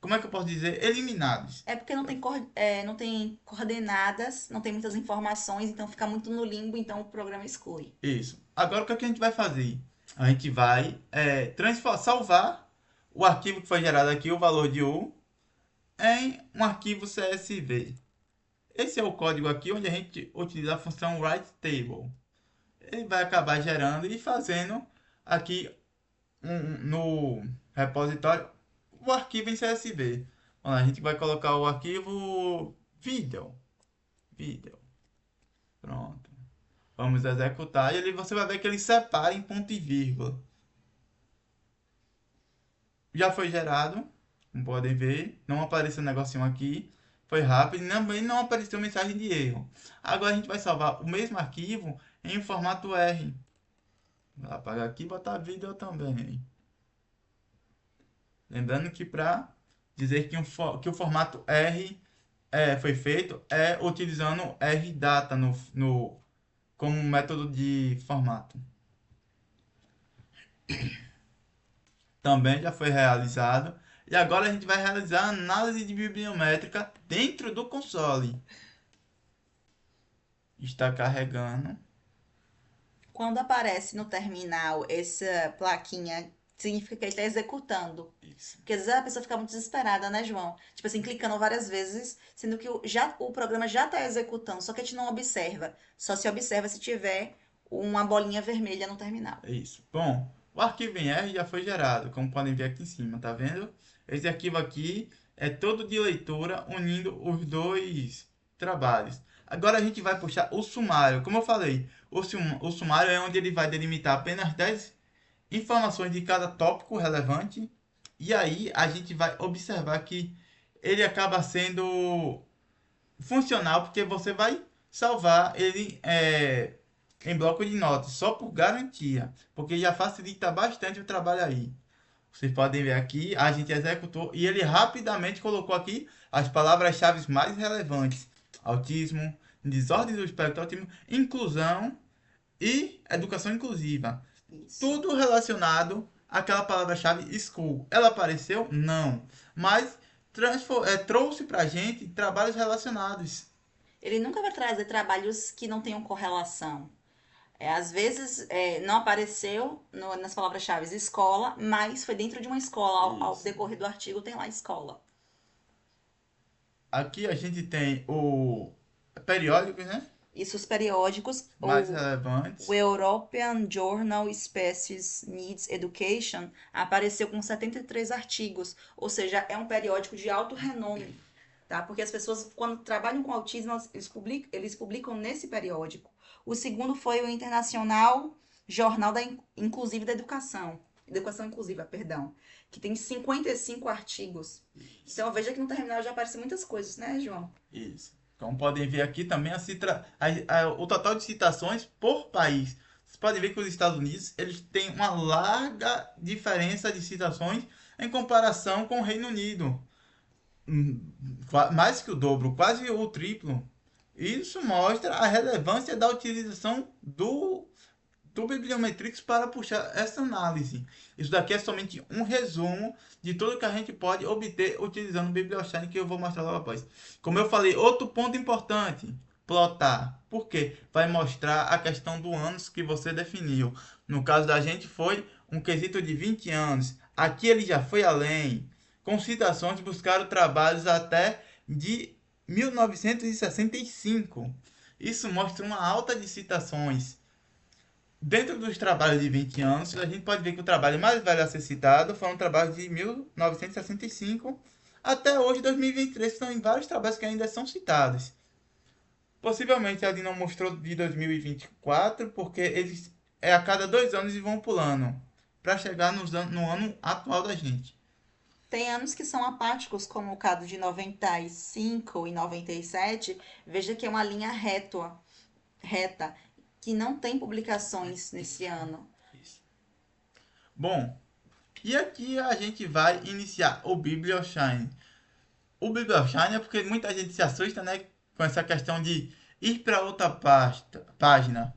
como é que eu posso dizer, eliminados. É porque não tem coordenadas, não tem muitas informações, então fica muito no limbo, então o programa exclui. Isso. Agora o que é que a gente vai fazer? A gente vai salvar o arquivo que foi gerado aqui, o valor de U, em um arquivo CSV. Esse é o código aqui onde a gente utiliza a função writeTable. Ele vai acabar gerando e fazendo aqui no repositório o arquivo em CSV. A gente vai colocar o arquivo video. Pronto. Vamos executar e você vai ver que ele separa em ponto e vírgula. Já foi gerado, como podem ver, não apareceu um negocinho aqui, foi rápido e também não apareceu mensagem de erro. Agora a gente vai salvar o mesmo arquivo em formato R. Vou apagar aqui e botar vídeo também. Lembrando que para dizer que o formato R foi feito utilizando RData como método de formato. Também já foi realizado. E agora a gente vai realizar a análise de bibliométrica dentro do console. Está carregando. Quando aparece no terminal essa plaquinha, significa que ele está executando. Isso. Porque às vezes a pessoa fica muito desesperada, né, João? Tipo assim, clicando várias vezes, sendo que o programa já está executando, só que a gente não observa. Só se observa se tiver uma bolinha vermelha no terminal. É isso. Bom, o arquivo em R já foi gerado, como podem ver aqui em cima, tá vendo? Esse arquivo aqui é todo de leitura unindo os dois trabalhos. Agora a gente vai puxar o sumário. Como eu falei, o sumário é onde ele vai delimitar apenas 10 informações de cada tópico relevante. E aí a gente vai observar que ele acaba sendo funcional porque você vai salvar ele em bloco de notas, só por garantia, porque já facilita bastante o trabalho aí. Vocês podem ver aqui, a gente executou e ele rapidamente colocou aqui as palavras-chave mais relevantes: autismo, desordem do espectro autismo, inclusão e educação inclusiva. Isso. Tudo relacionado àquela palavra-chave school. Ela apareceu? Não. Mas trouxe pra gente trabalhos relacionados. Ele nunca vai trazer trabalhos que não tenham correlação. Às vezes não apareceu nas palavras-chave escola, mas foi dentro de uma escola. Ao decorrer do artigo tem lá escola. Aqui a gente tem o periódicos, né? Isso, os periódicos. Mais relevantes. O European Journal Species Needs Education apareceu com 73 artigos, ou seja, é um periódico de alto renome, tá? Porque as pessoas, quando trabalham com autismo, eles publicam nesse periódico. O segundo foi o Internacional Jornal Inclusive da Educação Inclusiva, perdão, que tem 55 artigos. Então veja que no terminal já aparecem muitas coisas, né, João? Isso. Como podem ver aqui também o total de citações por país. Vocês podem ver que os Estados Unidos eles têm uma larga diferença de citações em comparação com o Reino Unido. Mais que o dobro, quase o triplo. Isso mostra a relevância da utilização do Bibliometrics para puxar essa análise. Isso daqui é somente um resumo de tudo que a gente pode obter utilizando o BiblioShine, que eu vou mostrar logo após. Como eu falei, outro ponto importante, plotar. Por quê? Vai mostrar a questão do anos que você definiu. No caso da gente foi um quesito de 20 anos. Aqui ele já foi além. Com citações, buscaram trabalhos até de 1965. Isso mostra uma alta de citações. Dentro dos trabalhos de 20 anos, a gente pode ver que o trabalho mais velho a ser citado foram trabalhos de 1965 até hoje, 2023, são vários trabalhos que ainda são citados. Possivelmente a não mostrou de 2024, porque eles a cada 2 anos e vão pulando, para chegar no ano atual da gente. Tem anos que são apáticos, como o caso de 95 e 97. Veja que é uma linha reta, que não tem publicações nesse ano. Isso. Bom, e aqui a gente vai iniciar o BiblioShine. O Biblioshine é porque muita gente se assusta, né, com essa questão de ir para outra página.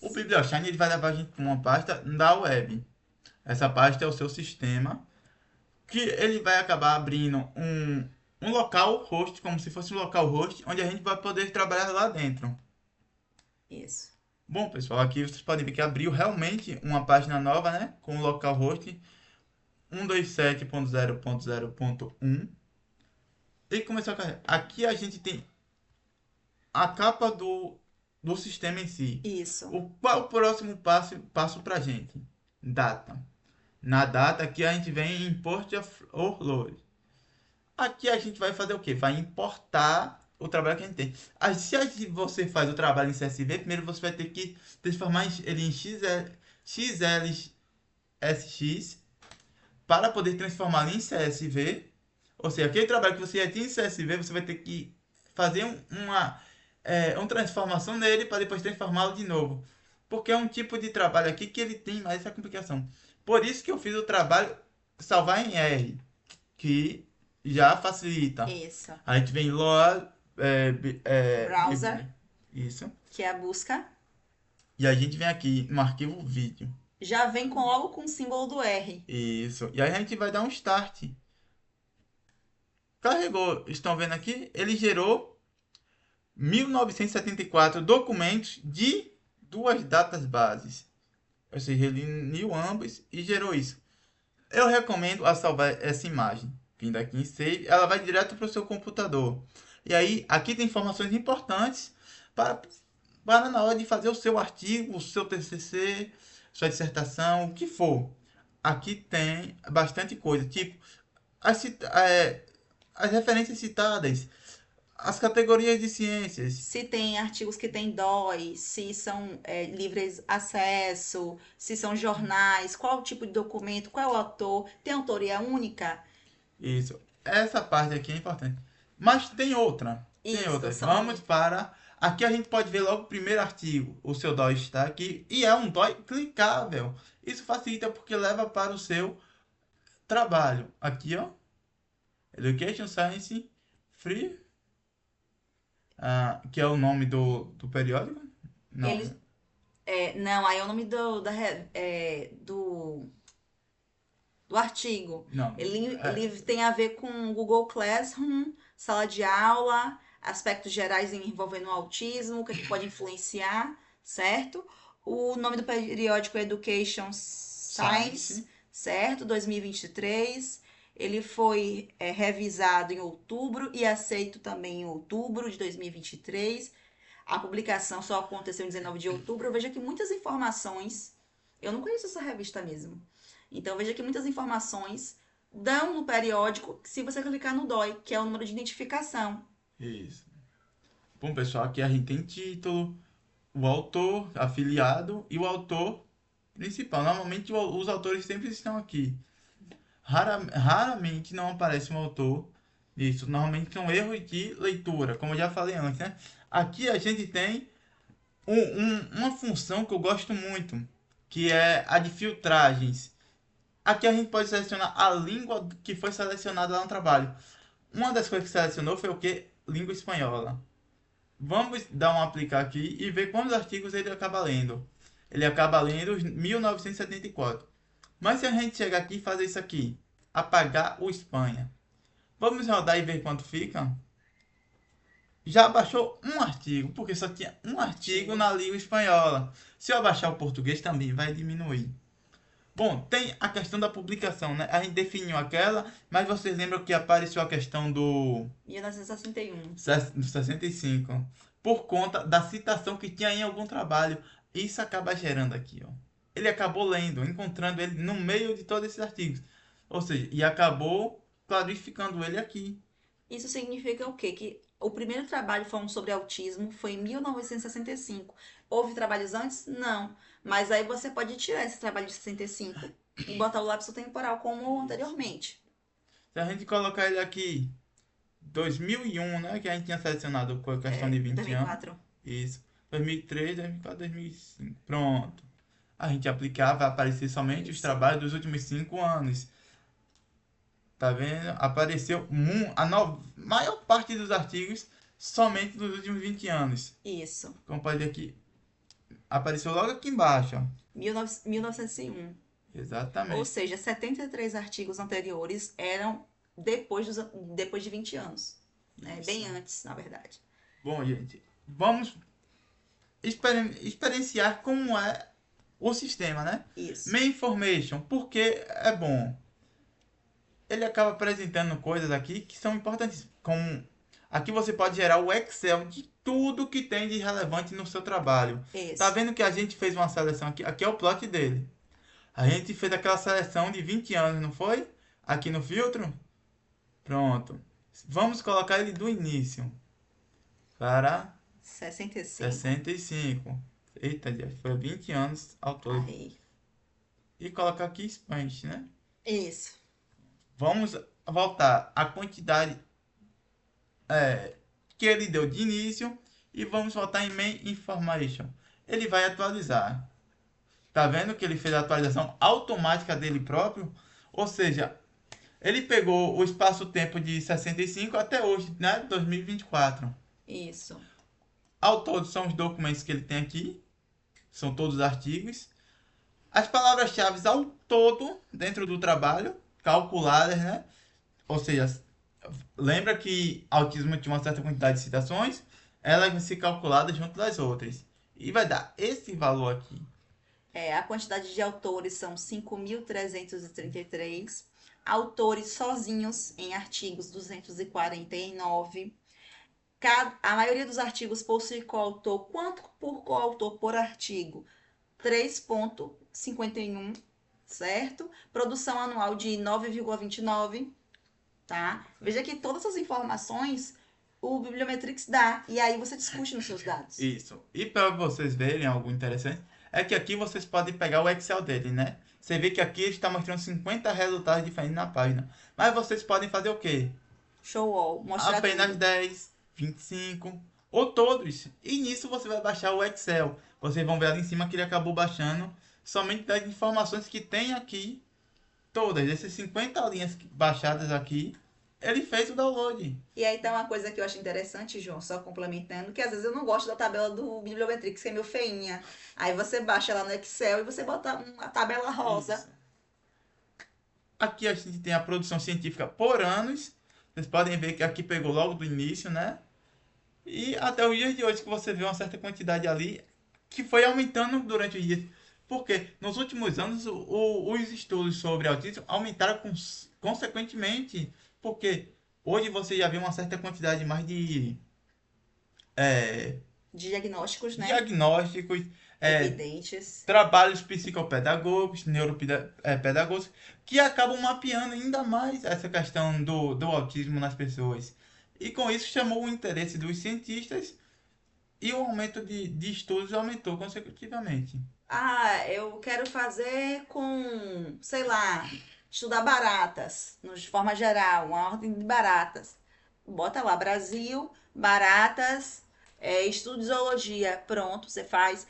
O Isso. Biblioshine ele vai levar a gente para uma pasta da web. Essa pasta é o seu sistema, que ele vai acabar abrindo um local host, como se fosse um local host, onde a gente vai poder trabalhar lá dentro. Isso. Bom, pessoal, aqui vocês podem ver que abriu realmente uma página nova, né, com o localhost 127.0.0.1 e começou a carregar. Aqui a gente tem a capa do sistema em si. Isso. Qual é o próximo passo para a gente? Data. Na data aqui a gente vem em import of load. Aqui a gente vai fazer o quê? Vai importar o trabalho que a gente tem. Se você faz o trabalho em CSV, primeiro você vai ter que transformar ele em XLSX para poder transformá-lo em CSV. Ou seja, aquele trabalho que você já tinha em CSV, você vai ter que fazer uma transformação nele para depois transformá-lo de novo. Porque é um tipo de trabalho aqui que ele tem mais essa complicação. Por isso que eu fiz o trabalho salvar em R, que já facilita. Isso. A gente vem em load, Browser, isso. que é a busca. E a gente vem aqui no arquivo vídeo. Já vem logo com o símbolo do R. Isso. E aí a gente vai dar um start. Carregou, estão vendo aqui? Ele gerou 1974 documentos de duas datas bases. Ou seja, ele uniu ambos e gerou isso. Eu recomendo a salvar essa imagem. Vindo aqui em Save, ela vai direto para o seu computador. E aí, aqui tem informações importantes para, para na hora de fazer o seu artigo, o seu TCC, sua dissertação, o que for. Aqui tem bastante coisa, tipo as, as referências citadas, as categorias de ciências. Se tem artigos que têm DOI, se são livres acesso, se são jornais, qual o tipo de documento, qual é o autor, tem autoria única? Isso. Essa parte aqui é importante. Mas tem outra. Tem Isso, outras. são. Vamos para. Aqui a gente pode ver logo o primeiro artigo. O seu DOI está aqui. E é um DOI clicável. Isso facilita porque leva para o seu trabalho. Aqui, ó. Education Science Free. Que é o nome do periódico. Não. Eles, não, aí é o nome do artigo. Não. Ele tem a ver com Google Classroom, sala de aula, aspectos gerais envolvendo o autismo, o que, é que pode influenciar, certo? O nome do periódico é Education Science, certo? 2023. Ele foi revisado em outubro e aceito também em outubro de 2023. A publicação só aconteceu em 19 de outubro. Eu vejo aqui muitas informações. Eu não conheço essa revista mesmo. Então veja que muitas informações dão no periódico se você clicar no DOI, que é o número de identificação. Isso. Bom, pessoal, aqui a gente tem título, o autor afiliado e o autor principal. Normalmente os autores sempre estão aqui. Raramente não aparece um autor. Isso normalmente são erros de leitura, como eu já falei antes, né? Aqui a gente tem uma função que eu gosto muito, que é a de filtragens. Aqui a gente pode selecionar a língua que foi selecionada lá no trabalho. Uma das coisas que selecionou foi o que? Língua espanhola. Vamos dar um aplicar aqui e ver quantos artigos ele acaba lendo. Ele acaba lendo 1974. Mas se a gente chegar aqui e fazer isso aqui, apagar o Espanha. Vamos rodar e ver quanto fica? Já baixou um artigo, porque só tinha um artigo na língua espanhola. Se eu abaixar o português também vai diminuir. Bom, tem a questão da publicação, né? A gente definiu aquela, mas vocês lembram que apareceu a questão do 1961. 65, por conta da citação que tinha em algum trabalho. Isso acaba gerando aqui, ó. Ele acabou lendo, encontrando ele no meio de todos esses artigos. Ou seja, e acabou clarificando ele aqui. Isso significa o quê? Que o primeiro trabalho falando sobre autismo foi em 1965. Houve trabalhos antes? Não. Mas aí você pode tirar esse trabalho de 65 e botar o lapso temporal como anteriormente. Se a gente colocar ele aqui, 2001, né? Que a gente tinha selecionado com a questão de 20 anos. 2004. Isso. 2003, 2004, 2005. Pronto. A gente aplicar, vai aparecer somente os trabalhos dos últimos 5 anos. Tá vendo? Apareceu maior parte dos artigos somente nos últimos 20 anos. Isso. Como pode ver aqui, apareceu logo aqui embaixo, ó. 1901. Ou Exatamente. seja, 73 artigos anteriores eram depois de 20 anos. Né? Bem antes, na verdade. Bom, gente, vamos experienciar como é o sistema, né? Isso. Main Information, porque é bom. Ele acaba apresentando coisas aqui que são importantes, como aqui você pode gerar o Excel de tudo que tem de relevante no seu trabalho. Tá Isso. vendo que a gente fez uma seleção aqui? Aqui é o plot dele. A gente fez aquela seleção de 20 anos, não foi? Aqui no filtro. Pronto. Vamos colocar ele do início para 65. 65. Eita, já foi 20 anos ao todo. Aí. E colocar aqui expande, né? Isso. Vamos voltar a quantidade que ele deu de início e vamos voltar em main information. Ele vai atualizar. Tá vendo que ele fez a atualização automática dele próprio? Ou seja, ele pegou o espaço-tempo de 65 até hoje, né? 2024. Isso. Ao todo são os documentos que ele tem aqui. São todos artigos. As palavras-chave ao todo dentro do trabalho, calculadas, né? Ou seja, lembra que autismo tinha uma certa quantidade de citações, elas vão ser calculadas junto das outras. E vai dar esse valor aqui. A quantidade de autores são 5.333. Autores sozinhos em artigos 249. A maioria dos artigos possui coautor. Quanto por coautor por artigo? 3,51, certo? Produção anual de 9,29, tá? Veja que todas as informações o Bibliometrix dá, e aí você discute nos seus dados. Isso. E para vocês verem algo interessante, é que aqui vocês podem pegar o Excel dele, né? Você vê que aqui ele está mostrando 50 resultados diferentes na página. Mas vocês podem fazer o quê? Show all, mostrar Apenas tudo. 10, 25 ou todos. E nisso você vai baixar o Excel. Vocês vão ver ali em cima que ele acabou baixando somente das informações que tem aqui. Todas, essas 50 linhas baixadas aqui, ele fez o download. E aí tá uma coisa que eu acho interessante, João, só complementando, que às vezes eu não gosto da tabela do Bibliometrix, que é meio feinha. Aí você baixa lá no Excel e você bota uma tabela rosa. Isso. Aqui a gente tem a produção científica por anos. Vocês podem ver que aqui pegou logo do início, né? E até os dias de hoje que você vê uma certa quantidade ali que foi aumentando durante os dias. Porque nos últimos anos os estudos sobre autismo aumentaram consequentemente. Porque hoje você já vê uma certa quantidade mais de De diagnósticos, né? diagnósticos, Evidentes. trabalhos psicopedagógicos, neuropedagógicos, que acabam mapeando ainda mais essa questão do autismo nas pessoas. E com isso chamou o interesse dos cientistas e o aumento de estudos aumentou consecutivamente. Ah, eu quero fazer com, sei lá, estudar baratas, de forma geral, uma ordem de baratas. Bota lá, Brasil, baratas, estudo de zoologia. Pronto, você faz.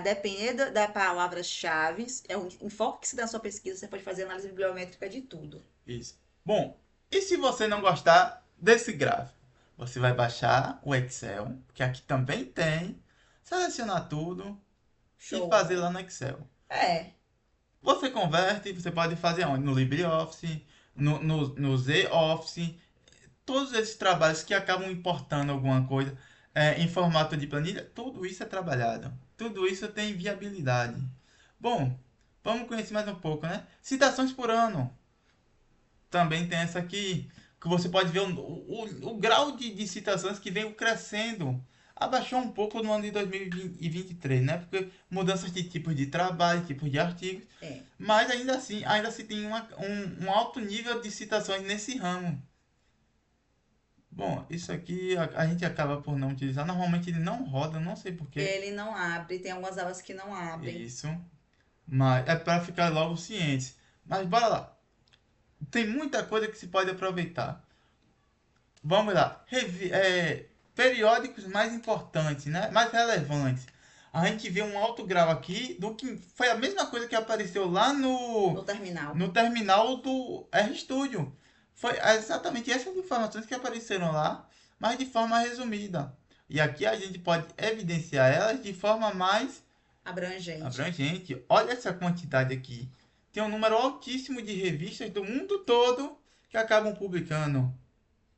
Dependendo da palavras-chave, é o enfoque que se dá na sua pesquisa, você pode fazer análise bibliométrica de tudo. Isso. Bom, e se você não gostar desse gráfico? Você vai baixar o Excel, que aqui também tem, selecionar tudo e Show. fazer lá no Excel. É, Você converte, você pode fazer onde? No LibreOffice, no ZOffice, todos esses trabalhos que acabam importando alguma coisa em formato de planilha, tudo isso é trabalhado. Tudo isso tem viabilidade. Bom, vamos conhecer mais um pouco, né? Citações por ano. Também tem essa aqui, que você pode ver o grau de citações que veio crescendo. Abaixou um pouco no ano de 2023, né? Porque mudanças de tipos de trabalho, tipos de artigos. é. Mas ainda assim, ainda se tem um alto nível de citações nesse ramo. Bom, isso aqui a gente acaba por não utilizar. Normalmente ele não roda, não sei porquê. Ele não abre, tem algumas abas que não abrem. Isso. Mas é para ficar logo cientes. Mas bora lá. Tem muita coisa que se pode aproveitar. Vamos lá. Periódicos mais importantes, né? Mais relevantes. A gente vê um alto grau aqui do que foi a mesma coisa que apareceu lá No terminal. no terminal do RStudio. Foi exatamente essas informações que apareceram lá, mas de forma resumida. E aqui a gente pode evidenciar elas de forma mais Abrangente. abrangente. Olha essa quantidade aqui. Tem um número altíssimo de revistas do mundo todo que acabam publicando.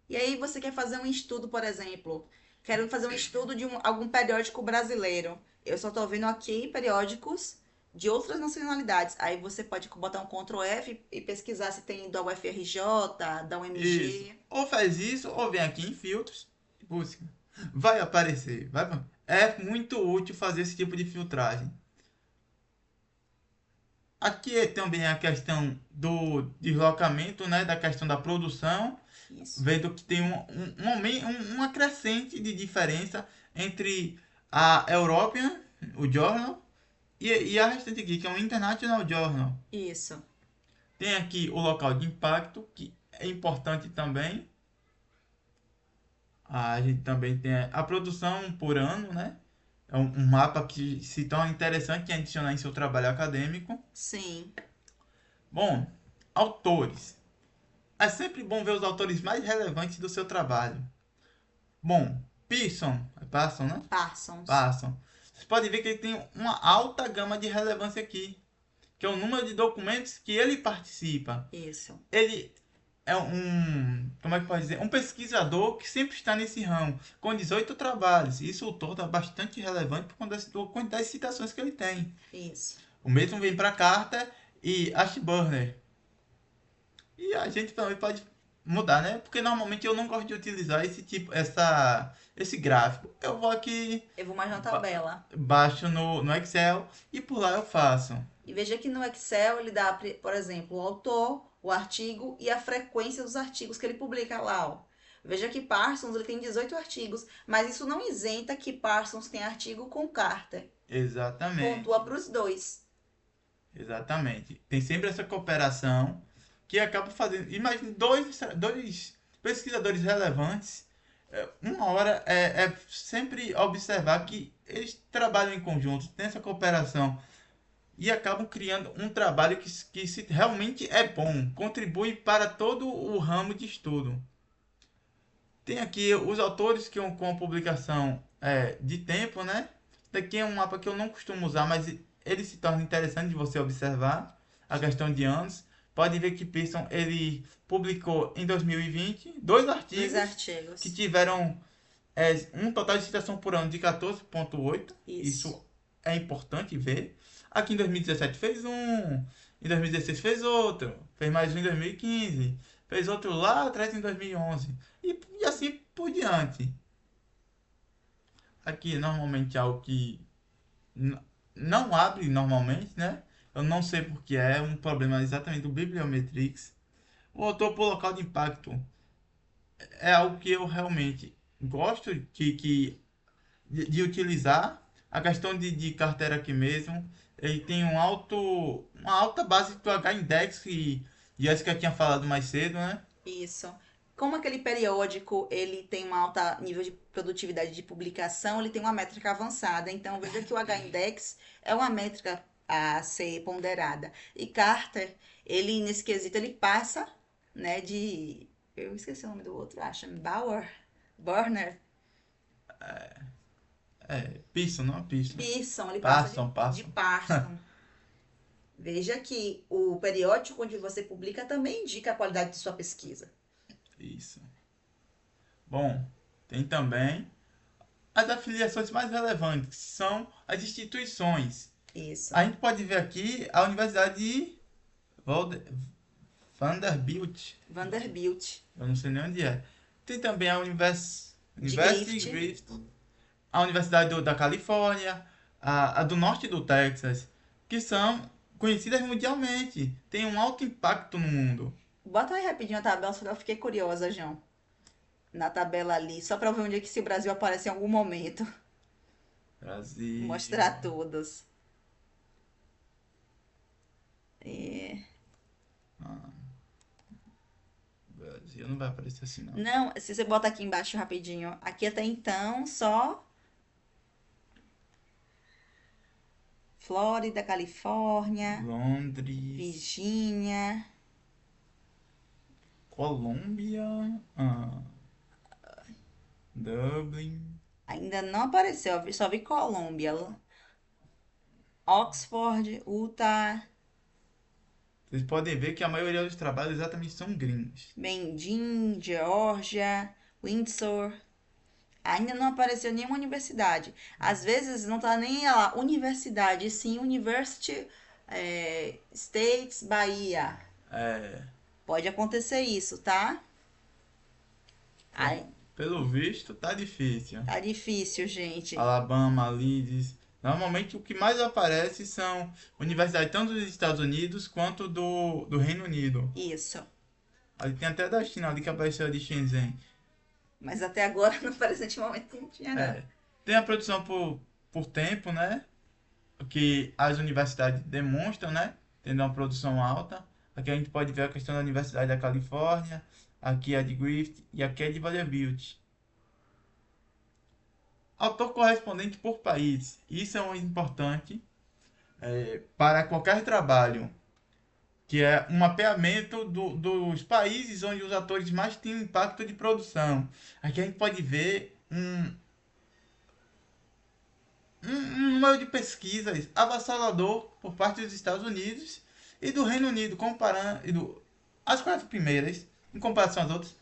E aí você quer fazer um estudo, por exemplo, quero fazer um estudo de algum periódico brasileiro. Eu só estou vendo aqui periódicos de outras nacionalidades. Aí você pode botar um Ctrl F e pesquisar se tem da UFRJ, da Isso. UMG. Ou faz isso, ou vem aqui em filtros e busca. Vai aparecer. É muito útil fazer esse tipo de filtragem. Aqui é também a questão do deslocamento, né, da questão da produção, Isso. vendo que tem uma crescente de diferença entre a European, o Journal, e a restante aqui, que é o International Journal. Isso. Tem aqui o local de impacto, que é importante também. A gente também tem a produção por ano, né? É um mapa que se torna interessante em adicionar em seu trabalho acadêmico. Sim. Bom, autores. É sempre bom ver os autores mais relevantes do seu trabalho. Bom, Pearson, né? Parsons. Pearson. Vocês podem ver que ele tem uma alta gama de relevância aqui, que é o número de documentos que ele participa. Isso. Ele é como é que pode dizer? Um pesquisador que sempre está nesse ramo, com 18 trabalhos. Isso o torna bastante relevante por conta da quantidade de citações que ele tem. Isso. O mesmo vem para Carter e Ashburner. E a gente também pode mudar, né? Porque normalmente eu não gosto de utilizar esse gráfico. Eu vou aqui, Eu vou mais na tabela. baixo no Excel e por lá eu faço. E veja que no Excel ele dá, por exemplo, o autor, o artigo e a frequência dos artigos que ele publica lá. Ó. Veja que Parsons ele tem 18 artigos, mas isso não isenta que Parsons tem artigo com Carter. Pontua Exatamente. para os dois. Exatamente. Tem sempre essa cooperação que acaba fazendo. Imagine dois pesquisadores relevantes. Uma hora é sempre observar que eles trabalham em conjunto, tem essa cooperação e acabam criando um trabalho que realmente é bom, contribui para todo o ramo de estudo. Tem aqui os autores que com a publicação de tempo, né? Daqui é um mapa que eu não costumo usar, mas ele se torna interessante de você observar a questão de anos. Pode ver que Pearson ele publicou em 2020 dois Dois artigos que artigos. tiveram um total de citação por ano de 14,8. Isso. Isso é importante ver. Aqui em 2017 fez um, em 2016 fez outro, fez mais um em 2015, fez outro lá atrás em 2011 e assim por diante. Aqui normalmente é algo que não abre normalmente, né? Eu não sei porque é um problema exatamente do Bibliometrics. O autor por local de impacto é algo que eu realmente gosto de utilizar. A questão de carteira aqui mesmo, ele tem uma alta base do H-Index que Jéssica tinha falado mais cedo, né? Isso. Como aquele periódico ele tem um alto nível de produtividade de publicação, ele tem uma métrica avançada. Então, veja que o H-index é uma métrica a ser ponderada. E Carter, ele nesse quesito, ele passa, né, de... Eu esqueci o nome do outro, acho. Burner. Pearson, não? Pearson. Pearson, ele passa de Passam. Parson. Veja que o periódico onde você publica também indica a qualidade de sua pesquisa. Isso. Bom, tem também as afiliações mais relevantes, que são as instituições. Isso. A gente pode ver aqui a Universidade de Vanderbilt. Vanderbilt. Eu não sei nem onde é. Tem também a De University Griffith. Griffith, a Universidade da Califórnia, a do Norte do Texas, que são conhecidas mundialmente, têm um alto impacto no mundo. Bota aí rapidinho a tabela, só que eu fiquei curiosa, João. Na tabela ali, só pra ver onde é que se o Brasil aparece em algum momento. Brasil. Mostrar todas. É. Ah, Brasil não vai aparecer assim, não. Não, se você bota aqui embaixo rapidinho. Aqui até então, só Flórida, Califórnia, Londres. Virgínia. Colômbia, Dublin. Ainda não apareceu, só vi Colômbia, Oxford, Utah, Vocês podem ver que a maioria dos trabalhos exatamente são gringos. Mendin, Geórgia, Windsor. Ainda não apareceu nenhuma universidade. Às vezes não tá nem lá, universidade, e sim University States, Bahia. É, Pode acontecer isso, tá? Ai, pelo visto, tá difícil. tá difícil, gente. Alabama, Leeds. Normalmente o que mais aparece são universidades tanto dos Estados Unidos quanto do Reino Unido. Isso. Ali tem até da China ali que apareceu a de Shenzhen. Mas até agora, no presente momento, não tinha não. É, tem a produção por tempo, né? Que as universidades demonstram, né? Tendo uma produção alta. Aqui a gente pode ver a questão da Universidade da Califórnia, aqui é de Griffith e aqui é de Vanderbilt. Autor correspondente por país. Isso é muito importante para qualquer trabalho, que é um mapeamento dos países onde os atores mais têm um impacto de produção. Aqui a gente pode ver um número de pesquisas avassalador por parte dos Estados Unidos e do Reino Unido, comparando as quatro primeiras, em comparação às outras,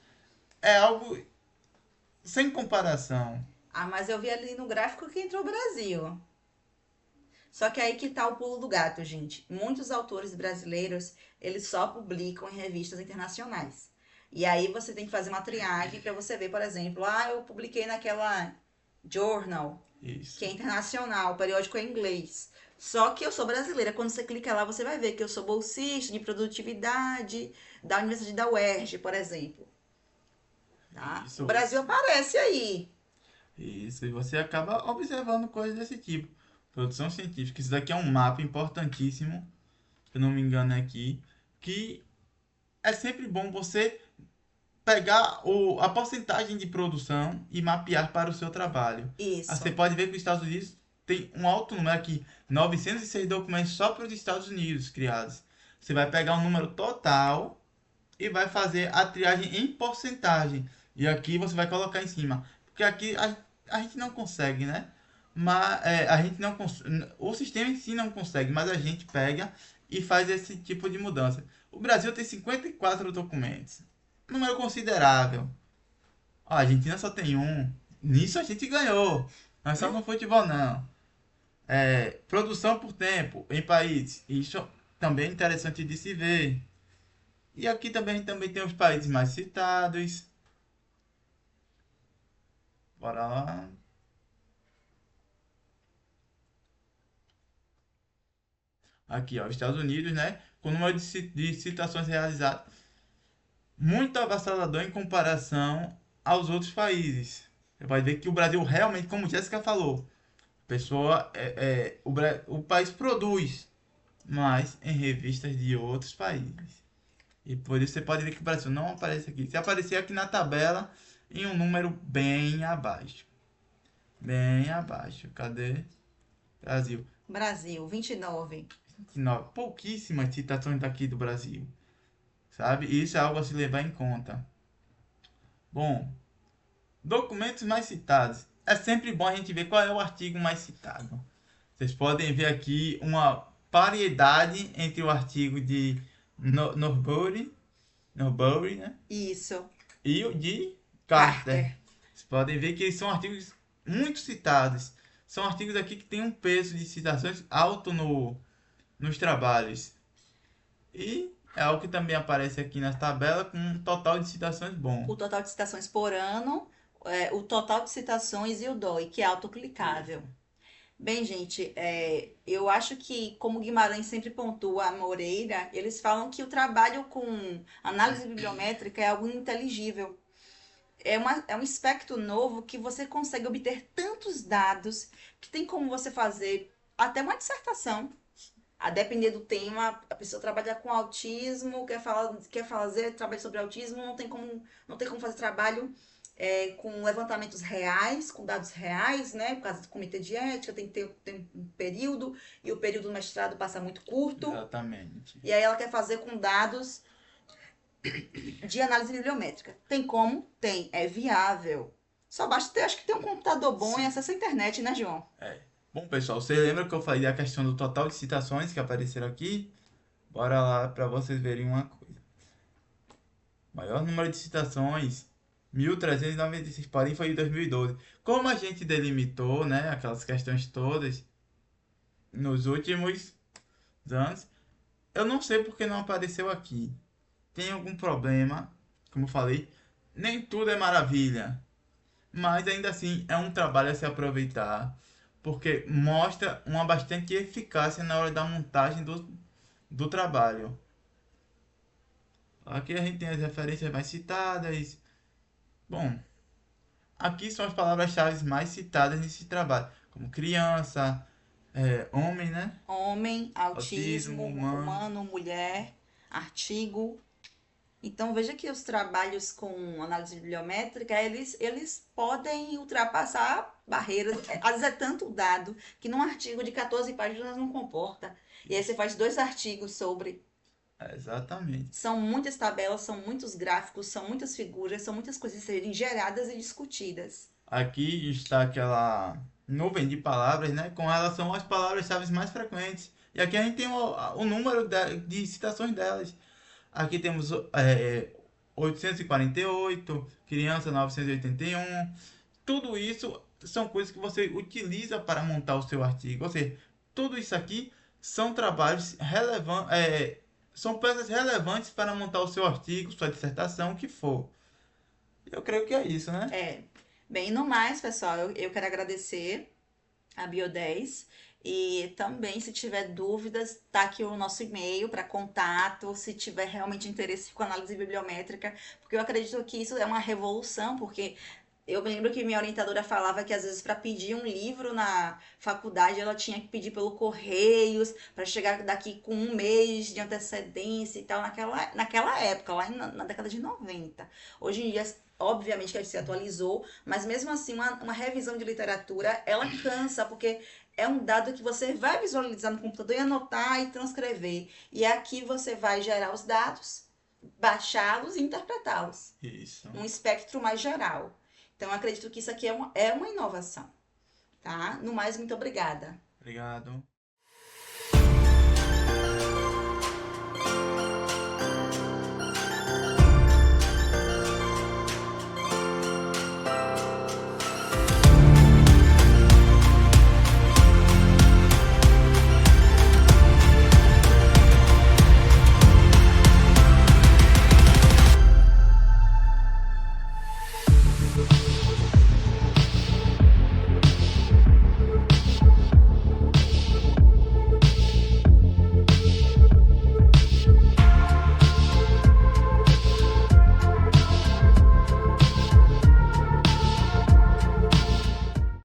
é algo sem comparação. Ah, mas eu vi ali no gráfico que entrou o Brasil. Só que aí que tá o pulo do gato, gente. Muitos autores brasileiros, eles só publicam em revistas internacionais. E aí você tem que fazer uma triagem para você ver, por exemplo, eu publiquei naquela Journal, que Isso. é internacional, o periódico é em inglês. Só que eu sou brasileira. Quando você clica lá, você vai ver que eu sou bolsista de produtividade da Universidade da UERJ, por exemplo. Tá? O Isso. Brasil aparece aí. Isso. E você acaba observando coisas desse tipo. Produção científica. Isso daqui é um mapa importantíssimo, se eu não me engano é aqui, que é sempre bom você pegar a porcentagem de produção e mapear para o seu trabalho. Aí você Isso. pode ver que os Estados Unidos tem um alto número aqui, 906 documentos só para os Estados Unidos criados. Você vai pegar o número total e vai fazer a triagem em porcentagem. E aqui você vai colocar em cima. Porque aqui a gente não consegue, né? Mas a gente não o sistema em si não consegue, mas a gente pega e faz esse tipo de mudança. O Brasil tem 54 documentos, número considerável. A Argentina só tem um. Nisso a gente ganhou. Não é só no futebol, não. Produção por tempo em países. Isso também é interessante de se ver. E aqui também tem os países mais citados. Bora lá. Aqui, ó, Estados Unidos, né? Com o número de citações realizadas muito avassalador em comparação aos outros países. Você vai ver que o Brasil realmente, como Jéssica falou, o país produz mais em revistas de outros países. E por isso você pode ver que o Brasil não aparece aqui. Se aparecer aqui na tabela, em um número bem abaixo. Bem abaixo. Cadê? Brasil. Brasil, 29. 29. Pouquíssimas citações daqui do Brasil. Sabe? E isso é algo a se levar em conta. Bom, documentos mais citados. É sempre bom a gente ver qual é o artigo mais citado. Vocês podem ver aqui uma variedade entre o artigo de Norbury, né? Isso. E o de Carter. Carter. Vocês podem ver que eles são artigos muito citados. São artigos aqui que têm um peso de citações alto nos trabalhos. E é algo que também aparece aqui na tabela com um total de citações bom. O total de citações por ano, o total de citações e o DOI, que é autoclicável. Bem, gente, eu acho que, como Guimarães sempre pontua a Moreira, eles falam que o trabalho com análise bibliométrica é algo inteligível. É um aspecto novo que você consegue obter tantos dados que tem como você fazer até uma dissertação. A depender do tema, a pessoa trabalha com autismo, quer fazer trabalho sobre autismo, não tem como fazer trabalho com levantamentos reais, com dados reais, né? Por causa do comitê de ética, tem um período, e o período do mestrado passa muito curto. Exatamente. E aí ela quer fazer com dados de análise bibliométrica. Tem como? Tem. É viável. Só basta ter, acho que ter um computador bom e Sim. acesso à internet, né, João? É. Bom, pessoal, você lembra que eu falei da questão do total de citações que apareceram aqui? Bora lá para vocês verem uma coisa. Maior número de citações, 1.396, porém foi em 2012. Como a gente delimitou, né, aquelas questões todas nos últimos anos, eu não sei porque não apareceu aqui. Tem algum problema, como eu falei, nem tudo é maravilha, mas ainda assim é um trabalho a se aproveitar, porque mostra uma bastante eficácia na hora da montagem do trabalho. Aqui a gente tem as referências mais citadas. Bom, aqui são as palavras-chave mais citadas nesse trabalho, como criança, homem, né? Homem, Autismo, autismo, humano. humano, mulher, artigo. Então, veja que os trabalhos com análise bibliométrica, eles podem ultrapassar barreiras. Às vezes é tanto dado que num artigo de 14 páginas não comporta. E aí você faz 2 artigos sobre. Exatamente. São muitas tabelas, são muitos gráficos, são muitas figuras, são muitas coisas a serem geradas e discutidas. Aqui está aquela nuvem de palavras, né? Com relação às palavras-chave mais frequentes. E aqui a gente tem o número de citações delas. Aqui temos 848, criança 981. Tudo isso são coisas que você utiliza para montar o seu artigo. Ou seja, tudo isso aqui são trabalhos relevantes, são peças relevantes para montar o seu artigo, sua dissertação, o que for. Eu creio que é isso, né? É. Bem, no mais, pessoal, eu quero agradecer a Bio10. E também, se tiver dúvidas, tá aqui o nosso e-mail para contato, se tiver realmente interesse com análise bibliométrica, porque eu acredito que isso é uma revolução, porque eu me lembro que minha orientadora falava que às vezes para pedir um livro na faculdade ela tinha que pedir pelo Correios, para chegar daqui com um mês de antecedência e tal, naquela época, lá na década de 90. Hoje em dia, obviamente que a gente se atualizou, mas mesmo assim, uma revisão de literatura, ela cansa, porque é um dado que você vai visualizar no computador e anotar e transcrever. E aqui você vai gerar os dados, baixá-los e interpretá-los. Isso. Um espectro mais geral. Então, eu acredito que isso aqui é uma inovação, tá? No mais, muito obrigada. Obrigado.